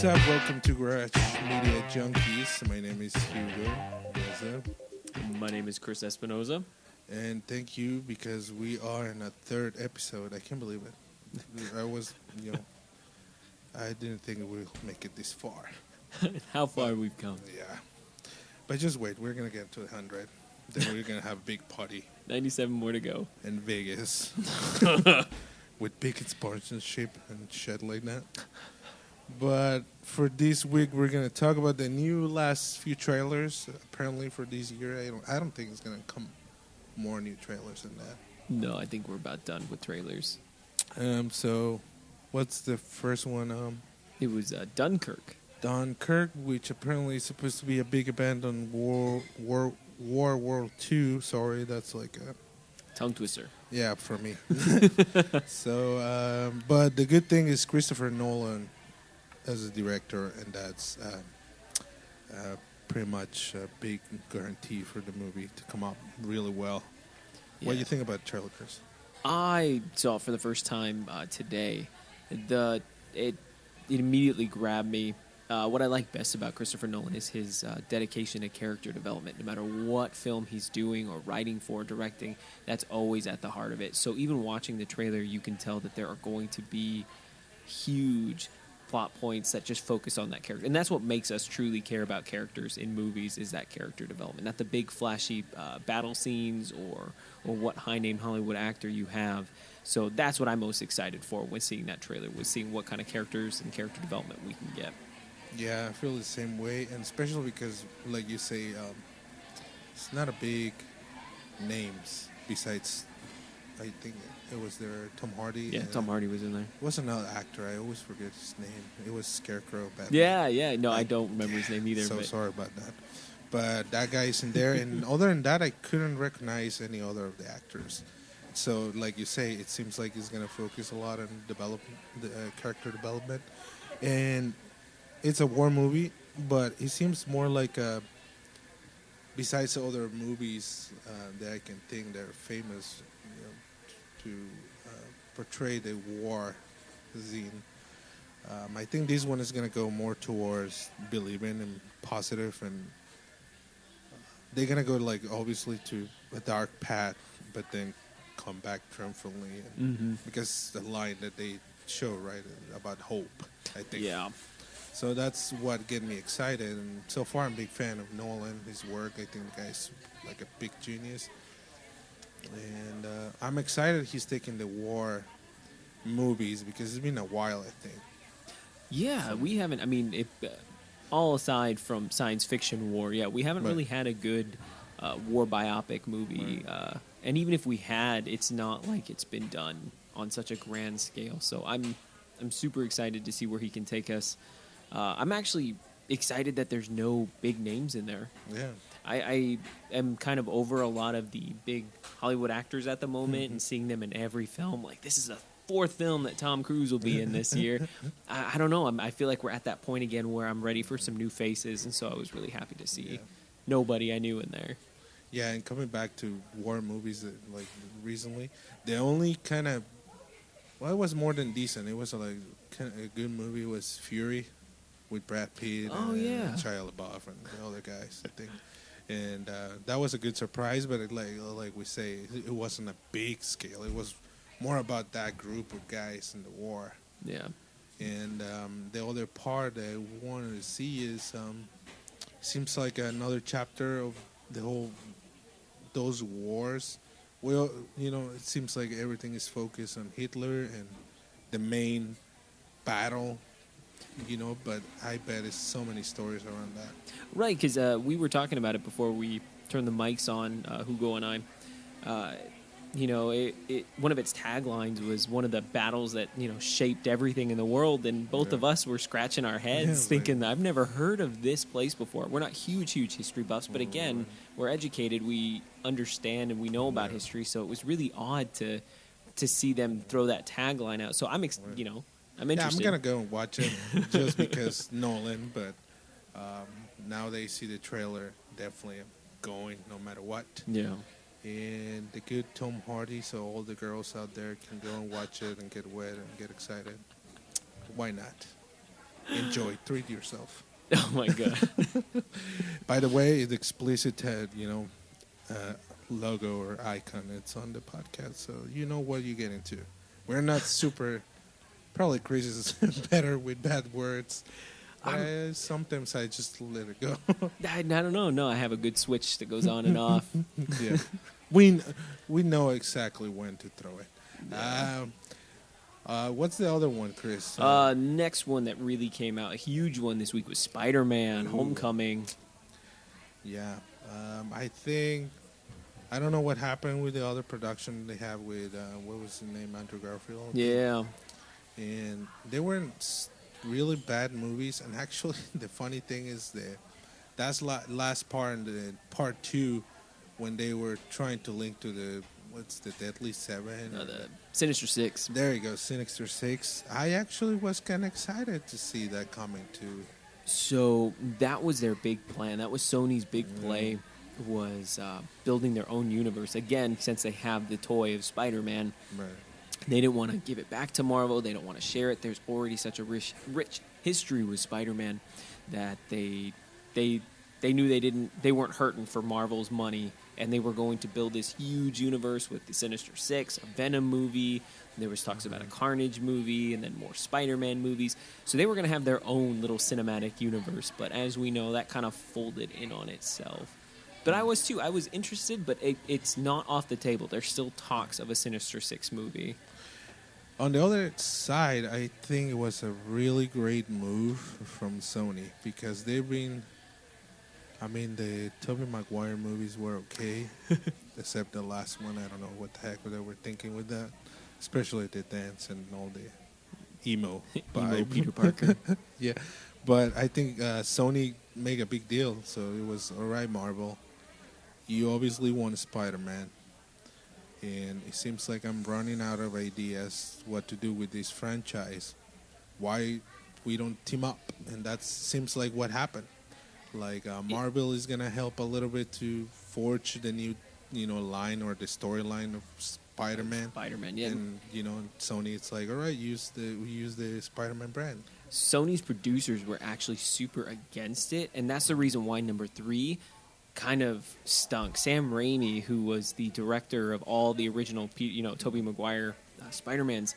What's up? Welcome to GarageMediaJunkies. My name is Hugo. My name is Chris Espinoza. And thank you because we are in a third episode. I can't believe it. I didn't think we'll make it this far. How far we've come. Yeah. But just wait. We're going to get to 100. Then we're going to have a big party. 97 more to go. In Vegas. With big sponsorship and shit like that. But for this week, we're going to talk about the new last few trailers. Apparently for this year, I don't think it's going to come more new trailers than that. No, I think we're about done with trailers. So what's the first one? It was Dunkirk. Dunkirk, which apparently is supposed to be a big event on World War II. Sorry, that's like a tongue twister. Yeah, for me. So, but the good thing is Christopher Nolan as a director, and that's pretty much a big guarantee for the movie to come out really well. Yeah. What do you think about the trailer, Chris? I saw it for the first time today. It immediately grabbed me. What I like best about Christopher Nolan is his dedication to character development. No matter what film he's doing or writing for, directing, that's always at the heart of it. So even watching the trailer, you can tell that there are going to be huge plot points that just focus on that character. And that's what makes us truly care about characters in movies, is that character development. Not the big flashy battle scenes or what high-name Hollywood actor you have. So that's what I'm most excited for when seeing that trailer, was seeing what kind of characters and character development we can get. Yeah, I feel the same way, and especially because, like you say, it's not a big names besides, I think it was there, Tom Hardy. Yeah, Tom Hardy was in there. It was another actor. I always forget his name. It was Scarecrow. Yeah. No, I don't remember his name either. So sorry about that. But that guy is in there, and other than that, I couldn't recognize any other of the actors. So, like you say, it seems like he's going to focus a lot on character development, and it's a war movie, but it seems more like besides other movies that I can think that are famous, to portray the war scene. I think this one is going to go more towards believing and positive, and they're going to go, like, obviously to a dark path, but then come back triumphantly. Because the line that they show, right, about hope, I think. Yeah. So that's what get me excited, and so far I'm a big fan of Nolan, his work. I think the guy's like a big genius, and I'm excited he's taking the war movies because it's been a while, I think. Yeah, we haven't, I mean, all aside from science fiction war, we haven't really had a good war biopic movie, and even if we had, it's not like it's been done on such a grand scale, so I'm super excited to see where he can take us. I'm actually excited that there's no big names in there. Yeah. I am kind of over a lot of the big Hollywood actors at the moment and seeing them in every film. Like, this is the fourth film that Tom Cruise will be in this year. I don't know. I feel like we're at that point again where I'm ready for some new faces, and so I was really happy to see nobody I knew in there. Yeah, and coming back to war movies, like recently, the only kind of, well, it was more than decent. It was like kind of a good movie. Was Fury. With Brad Pitt and Shia LaBeouf and the other guys, I think. And that was a good surprise, but like we say, it wasn't a big scale. It was more about that group of guys in the war. Yeah. And the other part I wanted to see is seems like another chapter of those wars. Well, it seems like everything is focused on Hitler and the main battle. But I bet it's so many stories around that. Right, because we were talking about it before we turned the mics on, Hugo and I. One of its taglines was one of the battles that, shaped everything in the world, and both of us were scratching our heads thinking, I've never heard of this place before. We're not huge history buffs, but again, we're educated, we understand, and we know about history, so it was really odd to see them throw that tagline out. So I'm interested. I'm going to go and watch it just because Nolan, but now they see the trailer, definitely going no matter what. Yeah. And the good Tom Hardy, so all the girls out there can go and watch it and get wet and get excited. Why not? Enjoy, treat yourself. Oh my god. By the way, the explicit logo or icon, it's on the podcast, so you know what you get into. We're not super. Probably Chris is better with bad words. Sometimes I just let it go. I don't know. No, I have a good switch that goes on and off. Yeah, we know exactly when to throw it. What's the other one, Chris? Next one that really came out, a huge one this week, was Spider-Man: Homecoming. Yeah, I don't know what happened with the other production they have with what was the name, Andrew Garfield. Yeah. And they weren't really bad movies. And actually, the funny thing is that's last part in the part 2 when they were trying to link to the Deadly Seven. The Sinister Six. There you go, Sinister Six. I actually was kind of excited to see that coming too. So that was their big plan. That was Sony's big play, was building their own universe. Again, since they have the toy of Spider-Man, Right. they didn't want to give it back to Marvel. They don't want to share it. There's already such a rich history with Spider-Man that they knew they weren't hurting for Marvel's money, and they were going to build this huge universe with the Sinister Six, a Venom movie. There was talks about a Carnage movie, and then more Spider-Man movies. So they were going to have their own little cinematic universe. But as we know, that kind of folded in on itself. But I was too. I was interested, but it's not off the table. There's still talks of a Sinister Six movie. On the other side, I think it was a really great move from Sony because they've been. I mean, the Tobey Maguire movies were okay, except the last one. I don't know what the heck they were thinking with that, especially the dance and all the emo vibe. Peter Parker. Yeah, but I think Sony made a big deal, so it was all right. Marvel, you obviously want Spider-Man, and it seems like I'm running out of ideas what to do with this franchise. Why we don't team up? And that seems like what happened. Like Marvel is gonna help a little bit to forge the new, line or the storyline of Spider-Man. Spider-Man, yeah. And Sony, it's like, all right, we use the Spider-Man brand. Sony's producers were actually super against it, and that's the reason why number 3 kind of stunk. Sam Raimi, who was the director of all the original, Tobey Maguire Spider-Mans,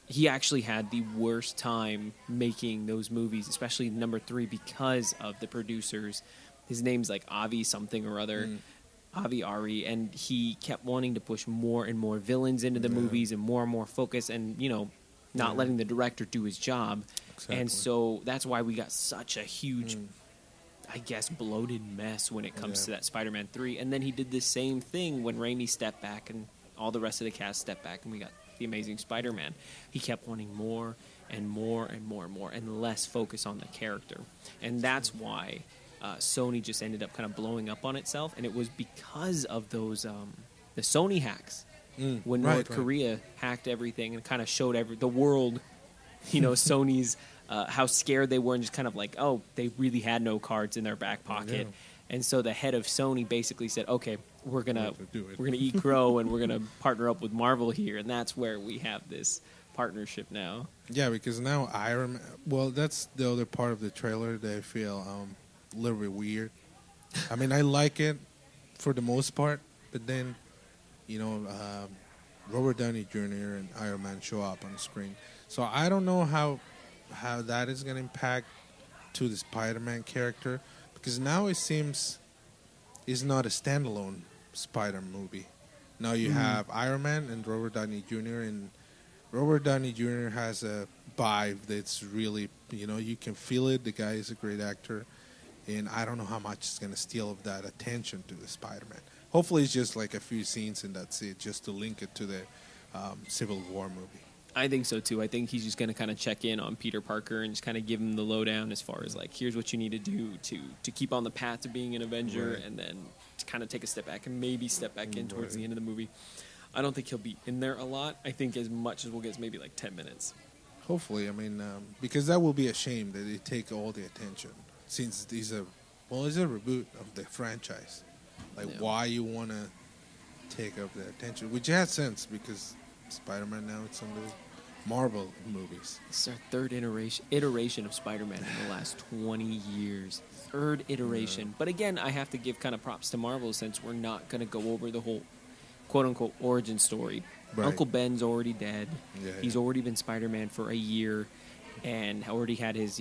he actually had the worst time making those movies, especially number 3, because of the producers. His name's like Avi something or other, Avi Ari, and he kept wanting to push more and more villains into the movies and more focus, and not letting the director do his job. Exactly. And so that's why we got such a huge, I guess, bloated mess when it comes to that Spider-Man 3. And then he did the same thing when Raimi stepped back and all the rest of the cast stepped back, and we got the Amazing Spider-Man. He kept wanting more and more and more and more and less focus on the character. And that's why Sony just ended up kind of blowing up on itself, and it was because of those the Sony hacks. When North Korea hacked everything and kind of showed the world, Sony's how scared they were, and just kind of like, oh, they really had no cards in their back pocket. And so the head of Sony basically said, okay, we're gonna eat crow and we're gonna partner up with Marvel here, and that's where we have this partnership now. Yeah, because now Iron Man. Well, that's the other part of the trailer that I feel a little bit weird. I mean, I like it for the most part, but then Robert Downey Jr. and Iron Man show up on the screen, so I don't know how that is gonna impact to the Spider-Man character, because now it seems it's not a standalone Spider movie. Now you have Iron Man and Robert Downey Jr. and Robert Downey Jr. has a vibe that's really, you can feel it. The guy is a great actor, and I don't know how much is going to steal of that attention to the Spider-Man. Hopefully it's just like a few scenes and that's it, just to link it to the Civil War movie. I think so too. I think he's just going to kind of check in on Peter Parker and just kind of give him the lowdown as far as like, here's what you need to do to keep on the path to being an Avenger, and then to kind of take a step back and maybe step back in towards the end of the movie. I don't think he'll be in there a lot. I think as much as we'll get is maybe like 10 minutes. Hopefully, I mean, because that will be a shame that they take all the attention, since it's a reboot of the franchise. Like, why you want to take up the attention, which has sense because Spider-Man now it's on the Marvel movies. This is our third iteration of Spider-Man in the last 20 years. Third iteration. Yeah. But again, I have to give kind of props to Marvel since we're not going to go over the whole quote-unquote origin story. Right. Uncle Ben's already dead. Yeah, He's yeah. already been Spider-Man for a year and already had his,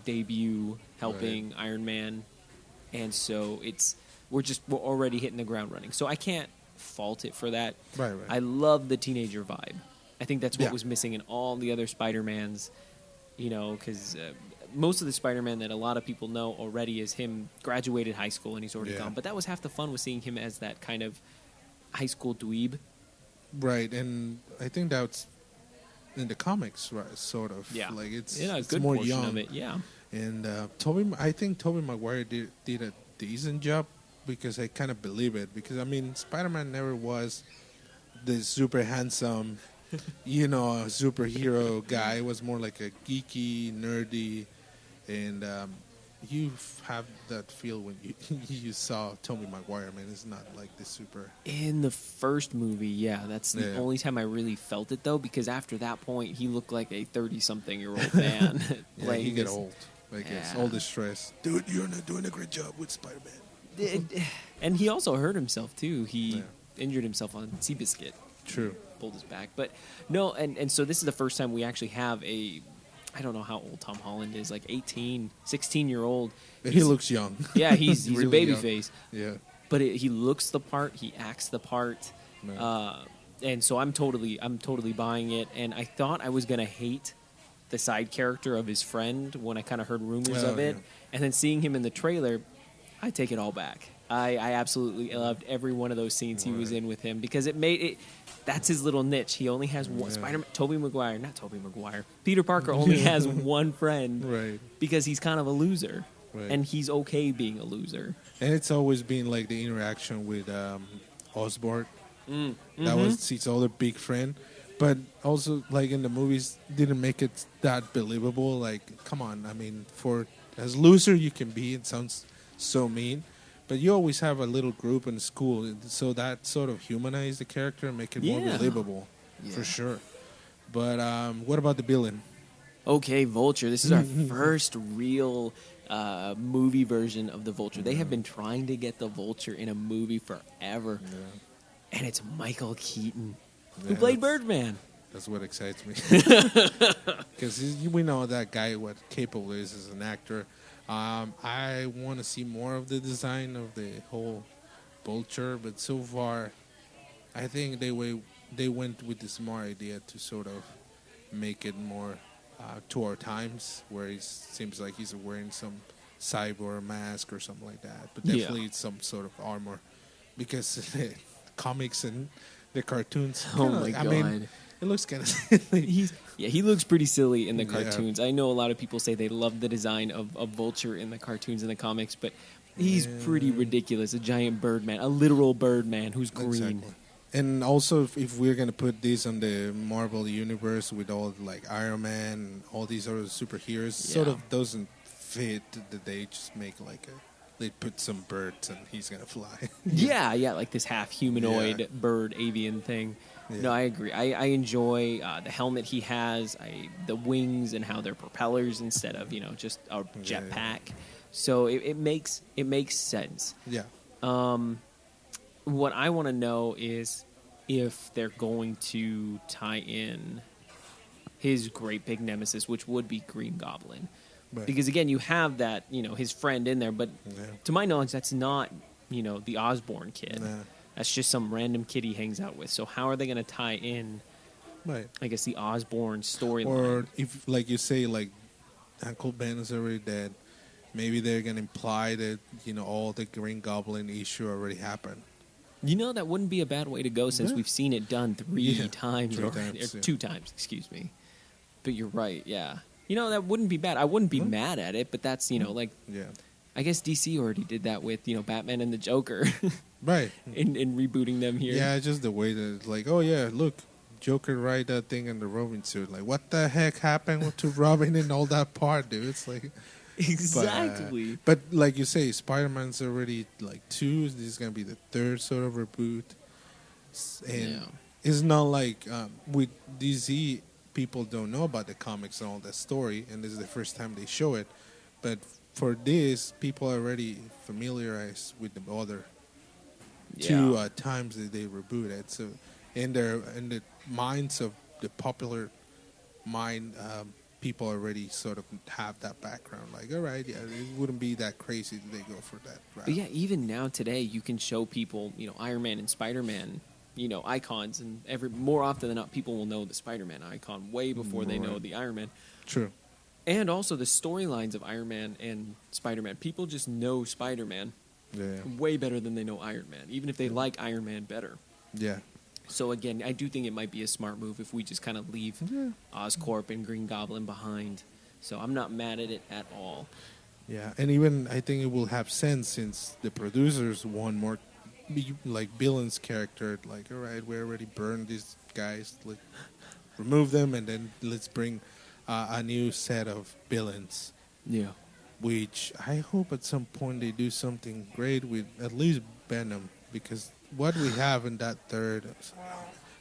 debut helping Iron Man. And so we're already hitting the ground running. So I can't fault it for that. Right. I love the teenager vibe. I think that's what Yeah. was missing in all the other Spider-Mans, because most of the Spider-Man that a lot of people know already is him graduated high school and he's already Yeah. gone. But that was half the fun, was seeing him as that kind of high school dweeb. Right, and I think that's in the comics, right? Sort of. Yeah. Like it's A it's good more portion young. of it, yeah. And I think Tobey Maguire did a decent job because I kind of believe it. Because I mean, Spider-Man never was the super handsome, superhero guy. It was more like a geeky, nerdy, and you have that feel when you you saw Tobey Maguire. Man, it's not like the super. In the first movie, yeah, that's the Yeah. only time I really felt it, though, because after that point, he looked like a 30-something-year-old man. Yeah, playing he get this- old. I guess Yeah. all the stress. Dude, you're not doing a great job with Spider-Man. And he also hurt himself, too. He Yeah. injured himself on Seabiscuit. True. Pulled his back. But no, and so this is the first time we actually have I don't know how old Tom Holland is, like 18, 16-year-old. He looks young. Yeah, he's a Really baby young. face. Yeah. But he looks the part, he acts the part. No. And so I'm totally buying it. And I thought I was going to hate the side character of his friend when I kind of heard rumors Oh, of it. yeah. And then seeing him in the trailer, I take it all back. I absolutely loved every one of those scenes he was Right. in with him because it made it. That's his little niche. He only has one. Yeah. Tobey Maguire. Peter Parker only has one friend Right. because he's kind of a loser, Right. and he's okay being a loser. And it's always been like the interaction with Osborn. That was his other big friend. But also, like in the movies, didn't make it that believable. Like, come on, I mean, for as loser you can be, it sounds so mean. But you always have a little group in school, so that sort of humanize the character and make it more Yeah. believable, Yeah. for sure. But what about the villain? Okay, Vulture. This is our first real movie version of the Vulture. They have been trying to get the Vulture in a movie forever, and it's Michael Keaton, who Yeah, played that's- Birdman. That's what excites me. Because we know that guy, what capable is as an actor. I want to see more of the design of the whole vulture, but so far, I think they went with the smart idea to sort of make it more to our times, where it seems like he's wearing some cyber mask or something like that. But Yeah. definitely it's some sort of armor, because the comics and the cartoons. Oh kinda- my I mean, God. it looks kind of silly. He looks pretty silly in the Yeah. cartoons. I know a lot of people say they love the design of Vulture in the cartoons and the comics, but he's pretty ridiculous. A giant Birdman, a literal Birdman who's green. Exactly. And also, if we're gonna put this on the Marvel universe with all like Iron Man and all these other superheroes, sort Yeah. of doesn't fit. That they just make like they put some birds and he's gonna fly. Yeah, like this half humanoid Yeah. bird avian thing. Yeah. No, I agree. I enjoy the helmet he has, the wings and how they're propellers instead of just a Yeah. jetpack. So it makes sense. Yeah. What I want to know is if they're going to tie in his great big nemesis, which would be Green Goblin. Right. Because again, you have that, his friend in there, but Yeah. to my knowledge, that's not, the Osborn kid. Nah. That's just some random kid he hangs out with. So how are they going to tie in, Right. I guess, the Osborn storyline? Or if, like you say, like Uncle Ben is already dead, maybe they're gonna imply that all the Green Goblin issue already happened. That wouldn't be a bad way to go since Yeah. we've seen it done three Yeah, times three already. times, Or yeah. 2 times, excuse me. But you're right, yeah. That wouldn't be bad. I wouldn't be mad at it, but that's, like, Yeah. I guess DC already did that with, Batman and the Joker Right. in rebooting them here. Yeah, just the way that it's like, oh yeah, look, Joker ride that thing in the Robin suit. Like, what the heck happened to Robin in all that part, dude? It's like, Exactly. But like you say, Spider-Man's already like 2. This is gonna be the 3rd sort of reboot, and Yeah. it's not like with DC. people don't know about the comics and all that story, and this is the first time they show it. But for this, people are already familiarized with the other two times that they rebooted. So in the minds of the popular mind, people already sort of have that background. Like, all right, yeah, it wouldn't be that crazy that they go for that route. But yeah, even now today, you can show people, Iron Man and Spider-Man, icons, and more often than not, people will know the Spider-Man icon way before they know the Iron Man. True. And also the storylines of Iron Man and Spider-Man. People just know Spider-Man way better than they know Iron Man, even if they like Iron Man better. Yeah. So again, I do think it might be a smart move if we just kind of leave Oscorp and Green Goblin behind. So I'm not mad at it at all. Yeah, and even I think it will have sense since the producers want more, like Billen's character. Like, all right, we already burned these guys. Like, remove them, and then let's bring a new set of villains. Yeah. Which I hope at some point they do something great with at least Venom, because what we have in that third,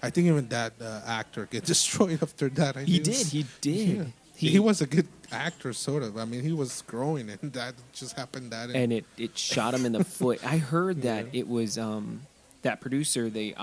I think even that actor get destroyed after that. He did. Yeah. He was a good actor, sort of. I mean, he was growing, and that just happened. And it shot him in the foot. I heard that it was that producer, the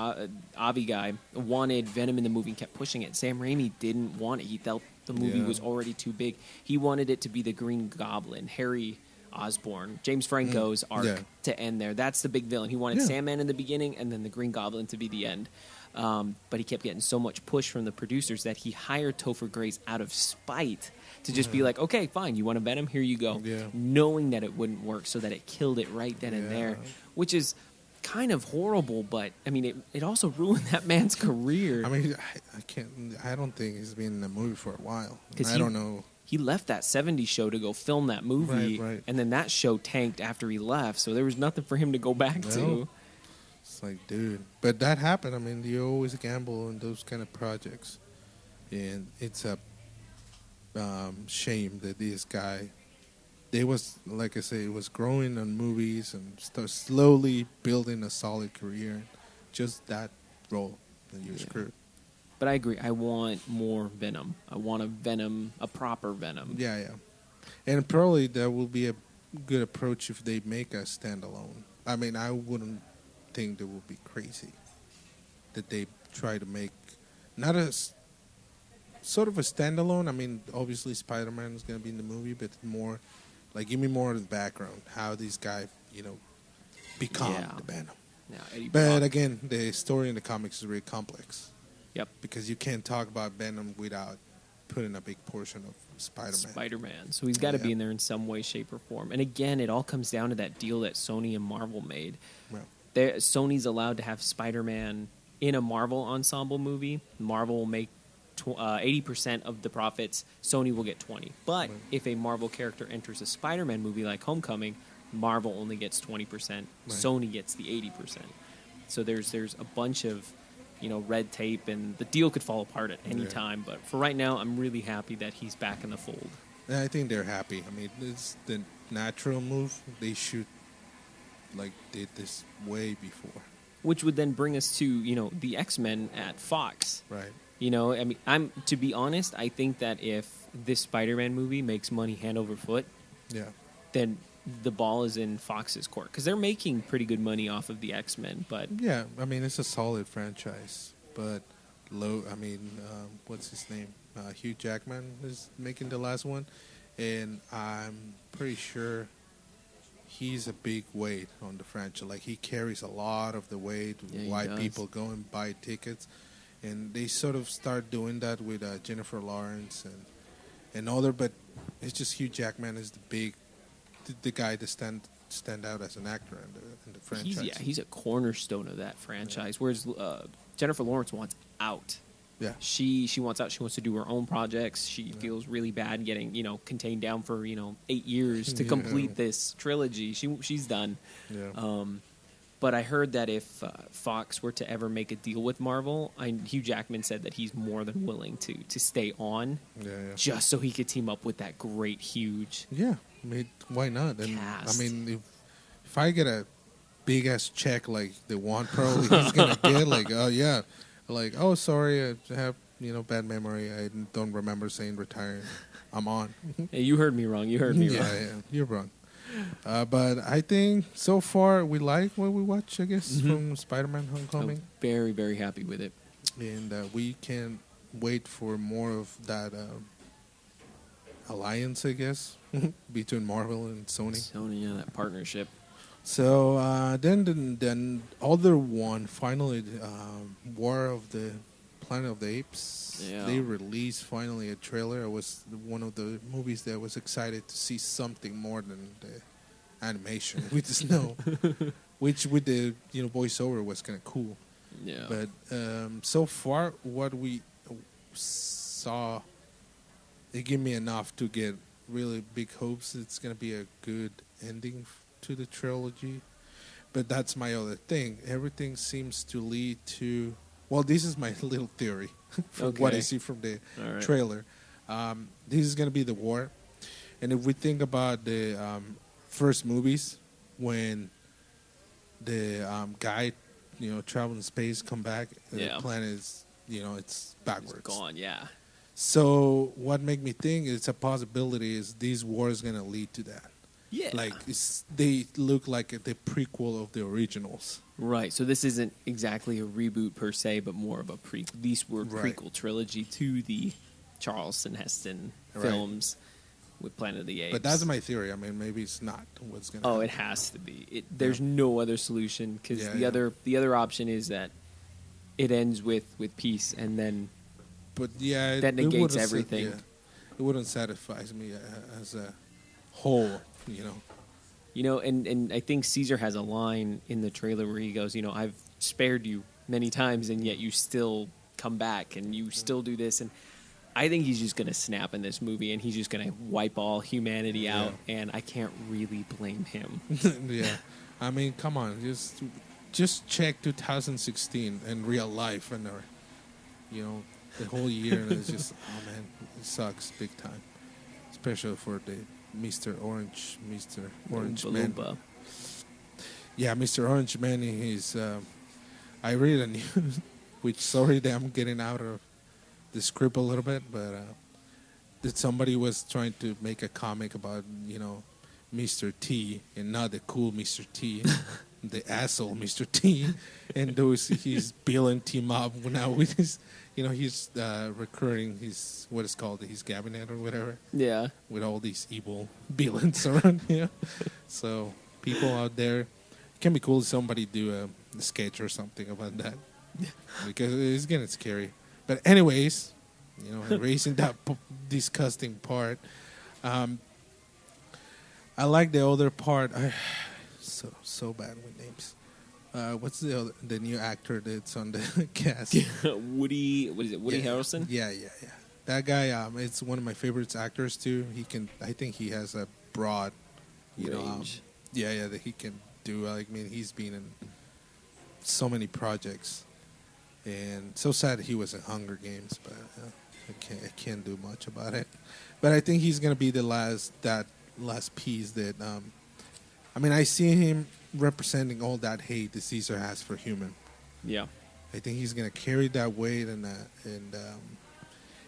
Avi guy, wanted Venom in the movie and kept pushing it. Sam Raimi didn't want it. He felt the movie was already too big. He wanted it to be the Green Goblin, Harry Osborn, James Franco's arc to end there. That's the big villain. He wanted Sandman in the beginning and then the Green Goblin to be the end. But he kept getting so much push from the producers that he hired Topher Grace out of spite to just be like, okay, fine, you want a Venom? Here you go. Yeah. Knowing that it wouldn't work, so that it killed it right then and there, which is kind of horrible, but I mean, it also ruined that man's career. I mean, I don't think he's been in a movie for a while. I don't know. He left that 70s show to go film that movie, and then that show tanked after he left, so there was nothing for him to go back to. It's like, dude. But that happened. I mean, you always gamble on those kind of projects. And it's a shame that this guy, like I say, it was growing on movies and slowly building a solid career. Just that role that you screwed. But I agree. I want more Venom. I want a proper Venom. Yeah. And probably that will be a good approach if they make a standalone. I mean, I wouldn't think that would be crazy that they try to make not a sort of a standalone. I mean, obviously Spider-Man is going to be in the movie, but more like give me more of the background, how these guys, become the Venom. Yeah, but again, the story in the comics is really complex. Yep. Because you can't talk about Venom without putting a big portion of Spider-Man. So he's got to be in there in some way, shape, or form. And again, it all comes down to that deal that Sony and Marvel made. Well, Sony's allowed to have Spider-Man in a Marvel ensemble movie. Marvel will make 80% of the profits. Sony will get 20%. But if a Marvel character enters a Spider-Man movie like Homecoming, Marvel only gets 20%. Sony gets the 80%. So there's a bunch of red tape, and the deal could fall apart at any time. But for right now, I'm really happy that he's back in the fold. Yeah, I think they're happy. I mean, it's the natural move. They should did this way before. Which would then bring us to, the X-Men at Fox. Right. I mean, to be honest, I think that if this Spider-Man movie makes money hand over foot, then the ball is in Fox's court, because they're making pretty good money off of the X-Men. But yeah, I mean, it's a solid franchise, but low. I mean, what's his name? Hugh Jackman is making the last one, and I'm pretty sure he's a big weight on the franchise. Like, he carries a lot of the weight. Why people go and buy tickets, and they sort of start doing that with Jennifer Lawrence and other. But it's just Hugh Jackman is the guy to stand out as an actor in the franchise. He's a cornerstone of that franchise. Whereas Jennifer Lawrence wants out. Yeah, she wants out. She wants to do her own projects. She feels really bad getting contained down for 8 years to complete this trilogy. She's done. Yeah. But I heard that if Fox were to ever make a deal with Marvel, Hugh Jackman said that he's more than willing to stay on, just so he could team up with that great, huge. Yeah, I mean, why not? And cast. I mean, if I get a big ass check like the one, probably he's gonna get sorry, I have bad memory. I don't remember saying retiring. I'm on. Hey, you heard me wrong. You heard me wrong. Yeah, you're wrong. But I think so far we like what we watch, I guess, from Spider-Man Homecoming. I'm very, very happy with it. And we can wait for more of that alliance, I guess, between Marvel and Sony. Sony, yeah, that partnership. So then other one, finally, War of the Planet of the Apes. Yeah. They released finally a trailer. It was one of the movies that I was excited to see something more than the animation with the snow, which with the voiceover was kind of cool. Yeah. But so far, what we saw, it gave me enough to get really big hopes. It's gonna be a good ending to the trilogy. But that's my other thing. Everything seems to lead to. Well, this is my little theory from what I see from the trailer. This is going to be the war. And if we think about the first movies, when the guy, traveling in space, come back, the planet is, it's backwards. It's gone, yeah. So what made me think it's a possibility is this war is going to lead to that. Yeah. Like, they look like the prequel of the originals. Right, so this isn't exactly a reboot per se, but more of a these were prequel trilogy to the Charleston Heston films with Planet of the Apes. But that's my theory. I mean, maybe it's not what's going to happen. It has to be. There's no other solution, because the other option is that it ends with peace, and then that negates everything. It wouldn't satisfy me as a whole, and I think Caesar has a line in the trailer where he goes, I've spared you many times, and yet you still come back, and you still do this. And I think he's just going to snap in this movie, and he's just going to wipe all humanity out, and I can't really blame him. Yeah. I mean, come on. Just check 2016 in real life, and the whole year, and it's just, oh, man, it sucks big time. Especially for the Mr. Orange Man. Yeah, Mr. Orange Man. He's. I read a news, which sorry that I'm getting out of the script a little bit, but that somebody was trying to make a comic about Mr. T and not the cool Mr. T, the asshole Mr. T, and he's Bill and team up now with his. He's recurring his what is called his cabinet or whatever. Yeah. With all these evil villains around. So people out there, it can be cool if somebody do a sketch or something about that, because it's getting scary. But anyways, erasing that disgusting part. I like the other part. So bad with names. What's the new actor that's on the cast? Woody Harrelson? Yeah. That guy, it's one of my favorite actors too. I think he has a broad, range. That he can do. I mean, he's been in so many projects, and so sad he was in Hunger Games, but I can't do much about it. But I think he's gonna be the last piece that. I see him representing all that hate that Caesar has for human. Yeah, I think he's gonna carry that weight, and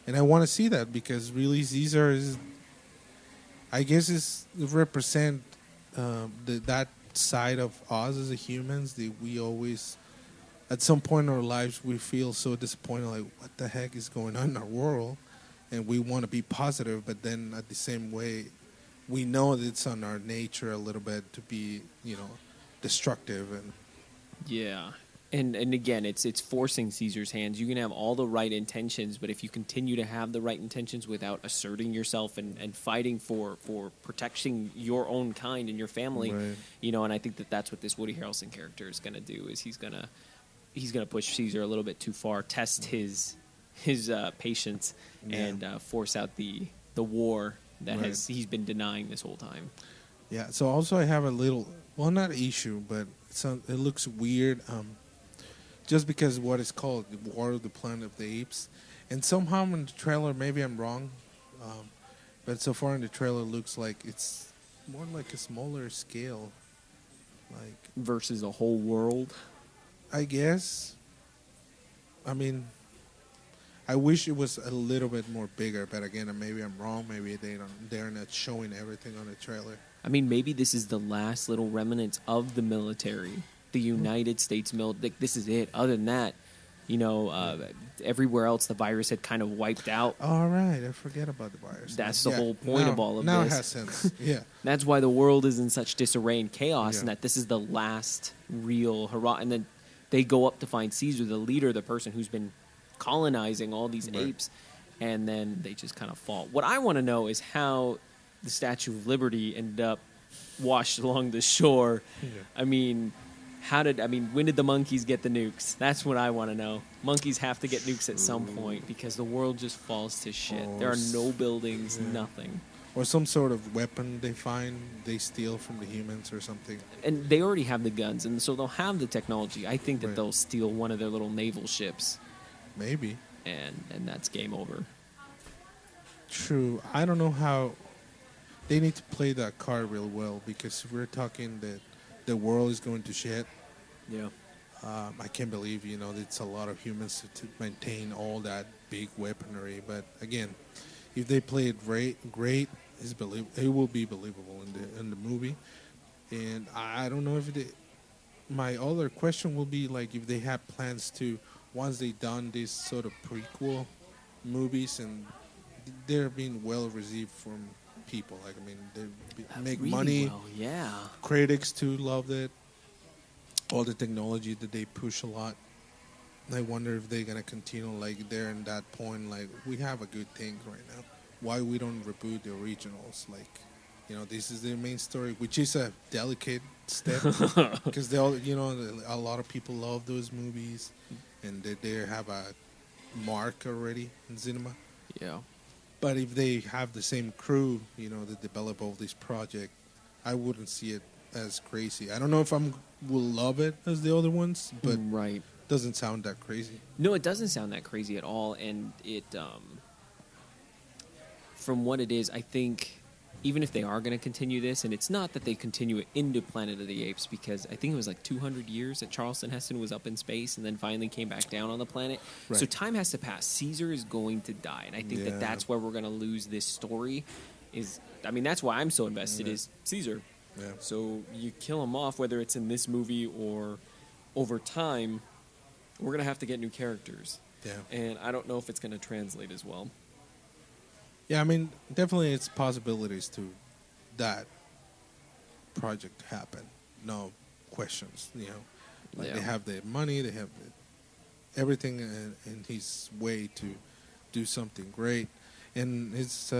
I want to see that, because really Caesar is, I guess, is represent that side of us as a humans that we always, at some point in our lives, we feel so disappointed, like what the heck is going on in our world, and we want to be positive, but then at the same way, we know that it's on our nature a little bit to be, destructive. And yeah, and again, it's forcing Caesar's hands. You can have all the right intentions, but if you continue to have the right intentions without asserting yourself and fighting for protecting your own kind and your family, and I think that's what this Woody Harrelson character is going to do. Is he's gonna push Caesar a little bit too far, test his patience, and force out the war that he's been denying this whole time. Yeah. So also I have a little, well, not issue, but it looks weird. Just because what is called War of the Planet of the Apes, and somehow in the trailer, maybe I'm wrong, but so far in the trailer, it looks like it's more like a smaller scale, like versus a whole world. I guess. I wish it was a little bit more bigger, but again, maybe I'm wrong. Maybe they're not showing everything on the trailer. I mean, maybe this is the last little remnants of the military, the United States military. Like, this is it. Other than that, everywhere else the virus had kind of wiped out. All right, I forget about the virus. That's the whole point of all of now this. Now it has sense. Yeah. That's why the world is in such disarray and chaos, Yeah. and that this is the last real hurrah. And then they go up to find Caesar, the leader, the person who's been colonizing all these Right. apes, and then they just kind of fall. What I want to know is how the Statue of Liberty ended up washed along the shore. Yeah. I mean, when did the monkeys get the nukes? That's what I want to know. Monkeys have to get nukes at some point because the world just falls to shit. Or There are no buildings, yeah. nothing. Or some sort of weapon they steal from the humans or something. And they already have the guns, and so they'll have the technology. I think that Right. they'll steal one of their little naval ships, Maybe. and that's game over. True. I don't know how they need to play that card real well because if we're talking that the world is going to shit. Yeah. I can't believe it's a lot of humans to maintain all that big weaponry. But again, if they play it great, it will be believable in the movie. And I don't know if my other question will be like if they have plans to once they done this sort of prequel movies and they're being well received from people. Like they make Really money. well, yeah. Critics too loved it. All the technology that they push a lot. I wonder if they're gonna continue like they're in that point. Like we have a good thing right now. Why we don't reboot the originals? Like, this is their main story, which is a delicate step because they all, a lot of people love those movies, and they have a mark already in cinema. Yeah. But if they have the same crew, that develop all this project, I wouldn't see it as crazy. I don't know if will love it as the other ones, but Right. doesn't sound that crazy. No, it doesn't sound that crazy at all, and it from what it is, I think even if they are going to continue this, and it's not that they continue it into Planet of the Apes, because I think it was like 200 years that Charlton Heston was up in space and then finally came back down on the planet. Right. So time has to pass. Caesar is going to die, and I think Yeah. that's where we're going to lose this story. That's why I'm so invested, Yeah. is Caesar. Yeah. So you kill him off, whether it's in this movie or over time, we're going to have to get new characters. Yeah. And I don't know if it's going to translate as well. Yeah, definitely it's possibilities to that project happen. No questions, Like Yeah. they have the money, they have everything in his way to do something great. And it's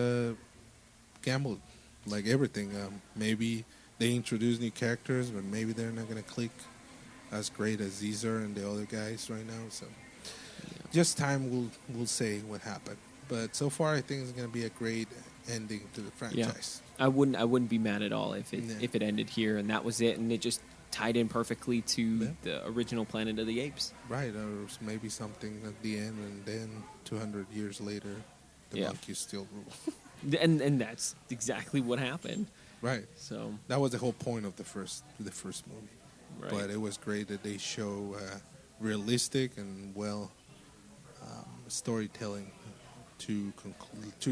gambled, like everything. Maybe they introduce new characters, but maybe they're not going to click as great as Caesar and the other guys right now. So just time will say what happened. But so far, I think it's going to be a great ending to the franchise. I wouldn't be mad at all if Yeah. it ended here and that was it, and it just tied in perfectly to Yeah. the original Planet of the Apes. Right, or maybe something at the end, and then 200 years later, the Yeah. monkeys still rule. And that's exactly what happened. Right. So That was the whole point of the first movie. right. But it was great that they show realistic and storytelling to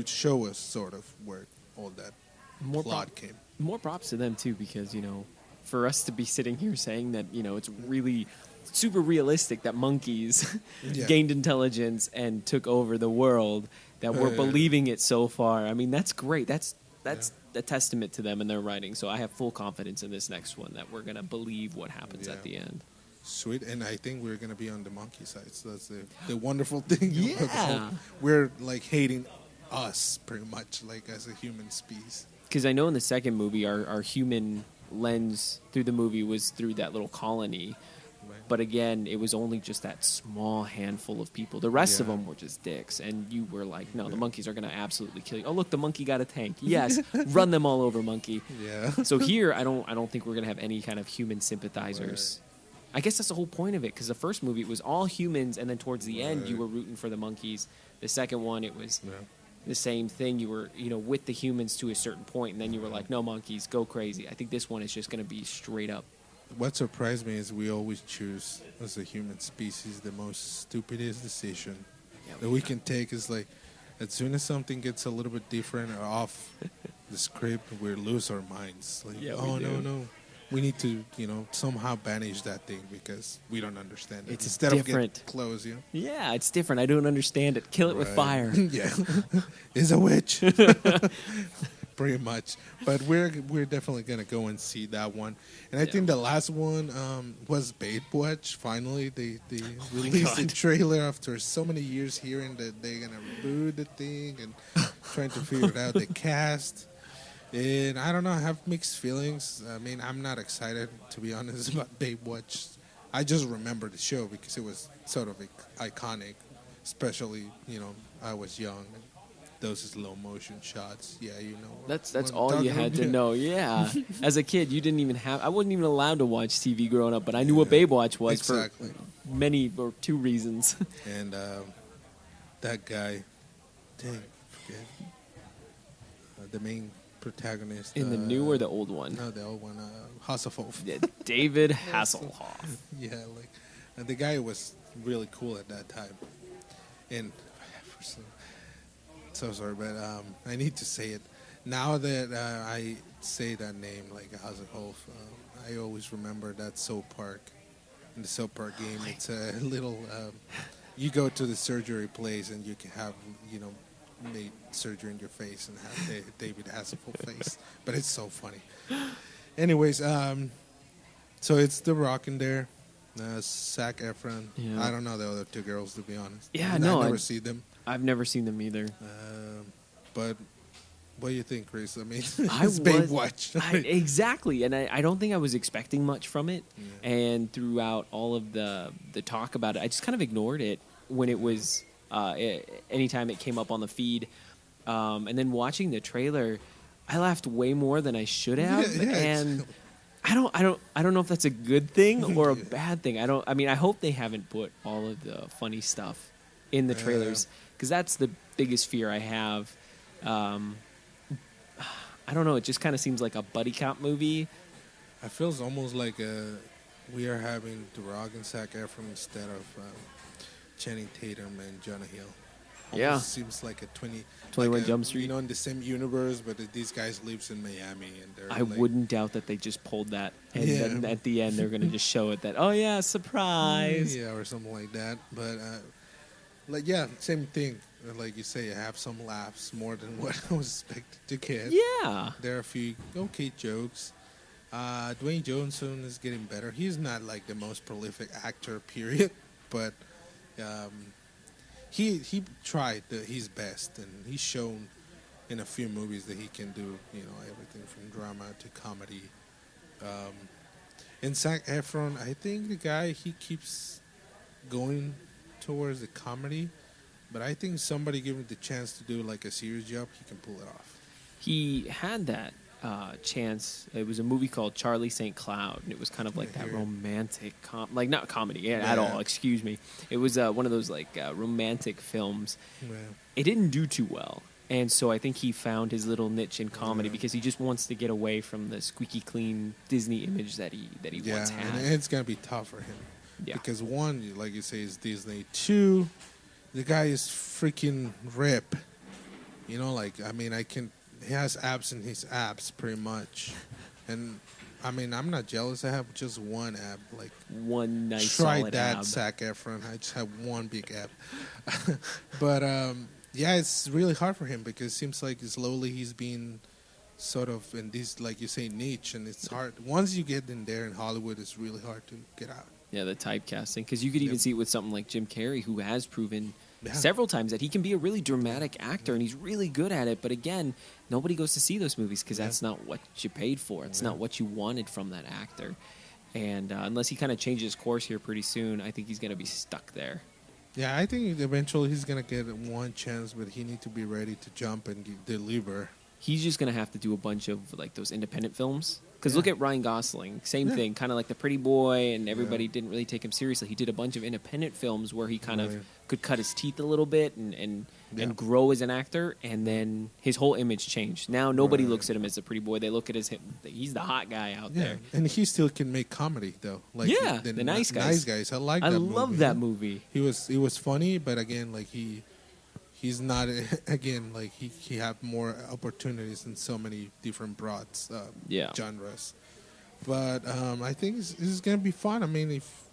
show us sort of where all that More plot came. More props to them too, because for us to be sitting here saying that it's really super realistic that monkeys Yeah. gained intelligence and took over the world, that we're believing it so far. That's great. That's a testament to them and their writing. So I have full confidence in this next one that we're gonna believe what happens at Yeah. the end. Sweet, and I think we're gonna be on the monkey side. So that's the wonderful thing. about the Yeah. whole- we're like hating us pretty much, like as a human species. Because I know in the second movie, our human lens through the movie was through that little colony. Right. But again, it was only just that small handful of people. The rest of Yeah. them were just dicks. And you were like, no, the Yeah. monkeys are going to absolutely kill you. Oh, look, the monkey got a tank. Yes, run them all over, monkey. Yeah. So here, I don't think we're going to have any kind of human sympathizers. I guess that's the whole point of it, because the first movie, it was all humans, and then towards the end, you Right. were rooting for the monkeys. The second one, it was Yeah. the same thing. You were, with the humans to a certain point, and then you were like, no, monkeys, go crazy. I think this one is just going to be straight up. What surprised me is we always choose, as a human species, the most stupidest decision that we can take is like, as soon as something gets a little bit different or off the script, we lose our minds. Like, Yeah, we oh do. no, we need to somehow banish that thing because we don't understand it. It's Instead different. of get close, Yeah, it's different. I don't understand it. Kill it with fire. Yeah, is a witch. Pretty much, but we're definitely gonna go and see that one, and I think the last one was Baywatch. Finally, they released the trailer after so many years hearing that they're gonna reboot the thing and trying to figure it out. The cast, and I don't know. I have mixed feelings. I mean, I'm not excited to be honest about Baywatch. I just remember the show because it was sort of iconic, especially I was young. Those slow motion shots. Yeah, That's what I'm all you talking had to about. know. Yeah. As a kid, you didn't even have. I wasn't even allowed to watch TV growing up, but I knew what Baywatch was Exactly. for many or two reasons. And that guy, dang, forget the main protagonist. In the new or the old one? No, the old one. Hasselhoff. Yeah, David Hasselhoff. Yeah, the guy was really cool at that time. And so sorry, but I need to say it. Now that I say that name, like Hasselhoff, I always remember that soap park. In the soap park game, it's a little. You go to the surgery place and you can have, made surgery in your face and have David Hasselhoff face. But it's so funny. Anyways, so it's The Rock in there. Zac Efron. Yeah. I don't know the other two girls, to be honest. Yeah, I no, never see them. I've never seen them either. But what do you think, Chris? I mean, I it's Baywatch. Exactly, and I don't think I was expecting much from it. Yeah. And throughout all of the talk about it, I just kind of ignored it when it was anytime it came up on the feed. And then watching the trailer, I laughed way more than I should have, Yeah, and I don't know if that's a good thing or a bad thing. I hope they haven't put all of the funny stuff in the trailers because that's the biggest fear I have. I don't know. It just kind of seems like a buddy cop movie. I feel it's almost like we are having The Rock and Zac Efron instead of Channing Tatum and Jonah Hill. Almost seems like a 21 Jump Street. In the same universe, but these guys lives in Miami, and they're. I wouldn't doubt that they just pulled that, and then at the end they're going to just show it that surprise. Yeah, or something like that. But same thing. Like you say, I have some laughs more than what I was expected to get. Yeah, There are a few okay jokes. Dwayne Johnson is getting better. He's not like the most prolific actor, period, but he tried his best, and he's shown in a few movies that he can do everything from drama to comedy. And Zac Efron, I think the guy, he keeps going towards the comedy, but I think somebody give him the chance to do like a serious job, he can pull it off. he had that chance. It was a movie called Charlie St. Cloud, and it was kind of like that romantic, not comedy at all. Excuse me. It was one of those romantic films. Yeah. It didn't do too well, and so I think he found his little niche in comedy because he just wants to get away from the squeaky clean Disney image that he once had. And it's gonna be tough for him. Yeah. Because one, like you say, is Disney. Two, the guy is freaking rip. He has abs in his abs pretty much. And I'm not jealous. I have just one ab. Like One nice try solid that, ab. Zac Efron. I just have one big ab. But it's really hard for him because it seems like slowly he's being sort of in this, like you say, niche, and it's hard. Once you get in there in Hollywood, it's really hard to get out. Yeah, the typecasting. Because you could even see it with something like Jim Carrey, who has proven Yeah. several times that he can be a really dramatic actor, and he's really good at it. But again, nobody goes to see those movies because that's not what you paid for. It's not what you wanted from that actor. And unless he kind of changes course here pretty soon, I think he's going to be stuck there. Yeah, I think eventually he's going to get one chance, but he needs to be ready to jump and deliver. He's just going to have to do a bunch of those independent films Because look at Ryan Gosling, same Yeah. thing, kind of like the pretty boy, and everybody didn't really take him seriously. He did a bunch of independent films where he kind of Right. could cut his teeth a little bit and Yeah. grow as an actor, and then his whole image changed. Now nobody Right. looks at him as a pretty boy; they look at him. He's the hot guy out Yeah, there. and he still can make comedy though. Like Yeah, the Nice Guys. Nice Guys. I like. I that love movie. that movie. He was funny, but again, like he's not again like he had more opportunities in so many different broad Yeah. genres. But I think this is gonna be fun. I mean, if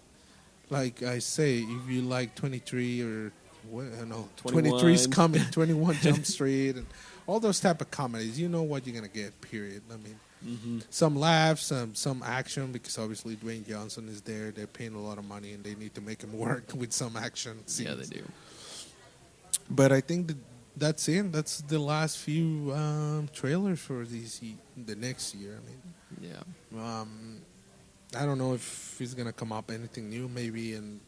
like I say, if you like 23 or what I don't know, 23 is 21. coming, 21 Jump Street, and all those type of comedies, you know what you're gonna get. Period. I mean, some laughs, some action, because obviously Dwayne Johnson is there. They're paying a lot of money, and they need to make him work with some action scenes. Yeah, they do. But I think that's it. That's the last few trailers for the next year. I mean. Yeah. I don't know if it's gonna come up anything new. Maybe in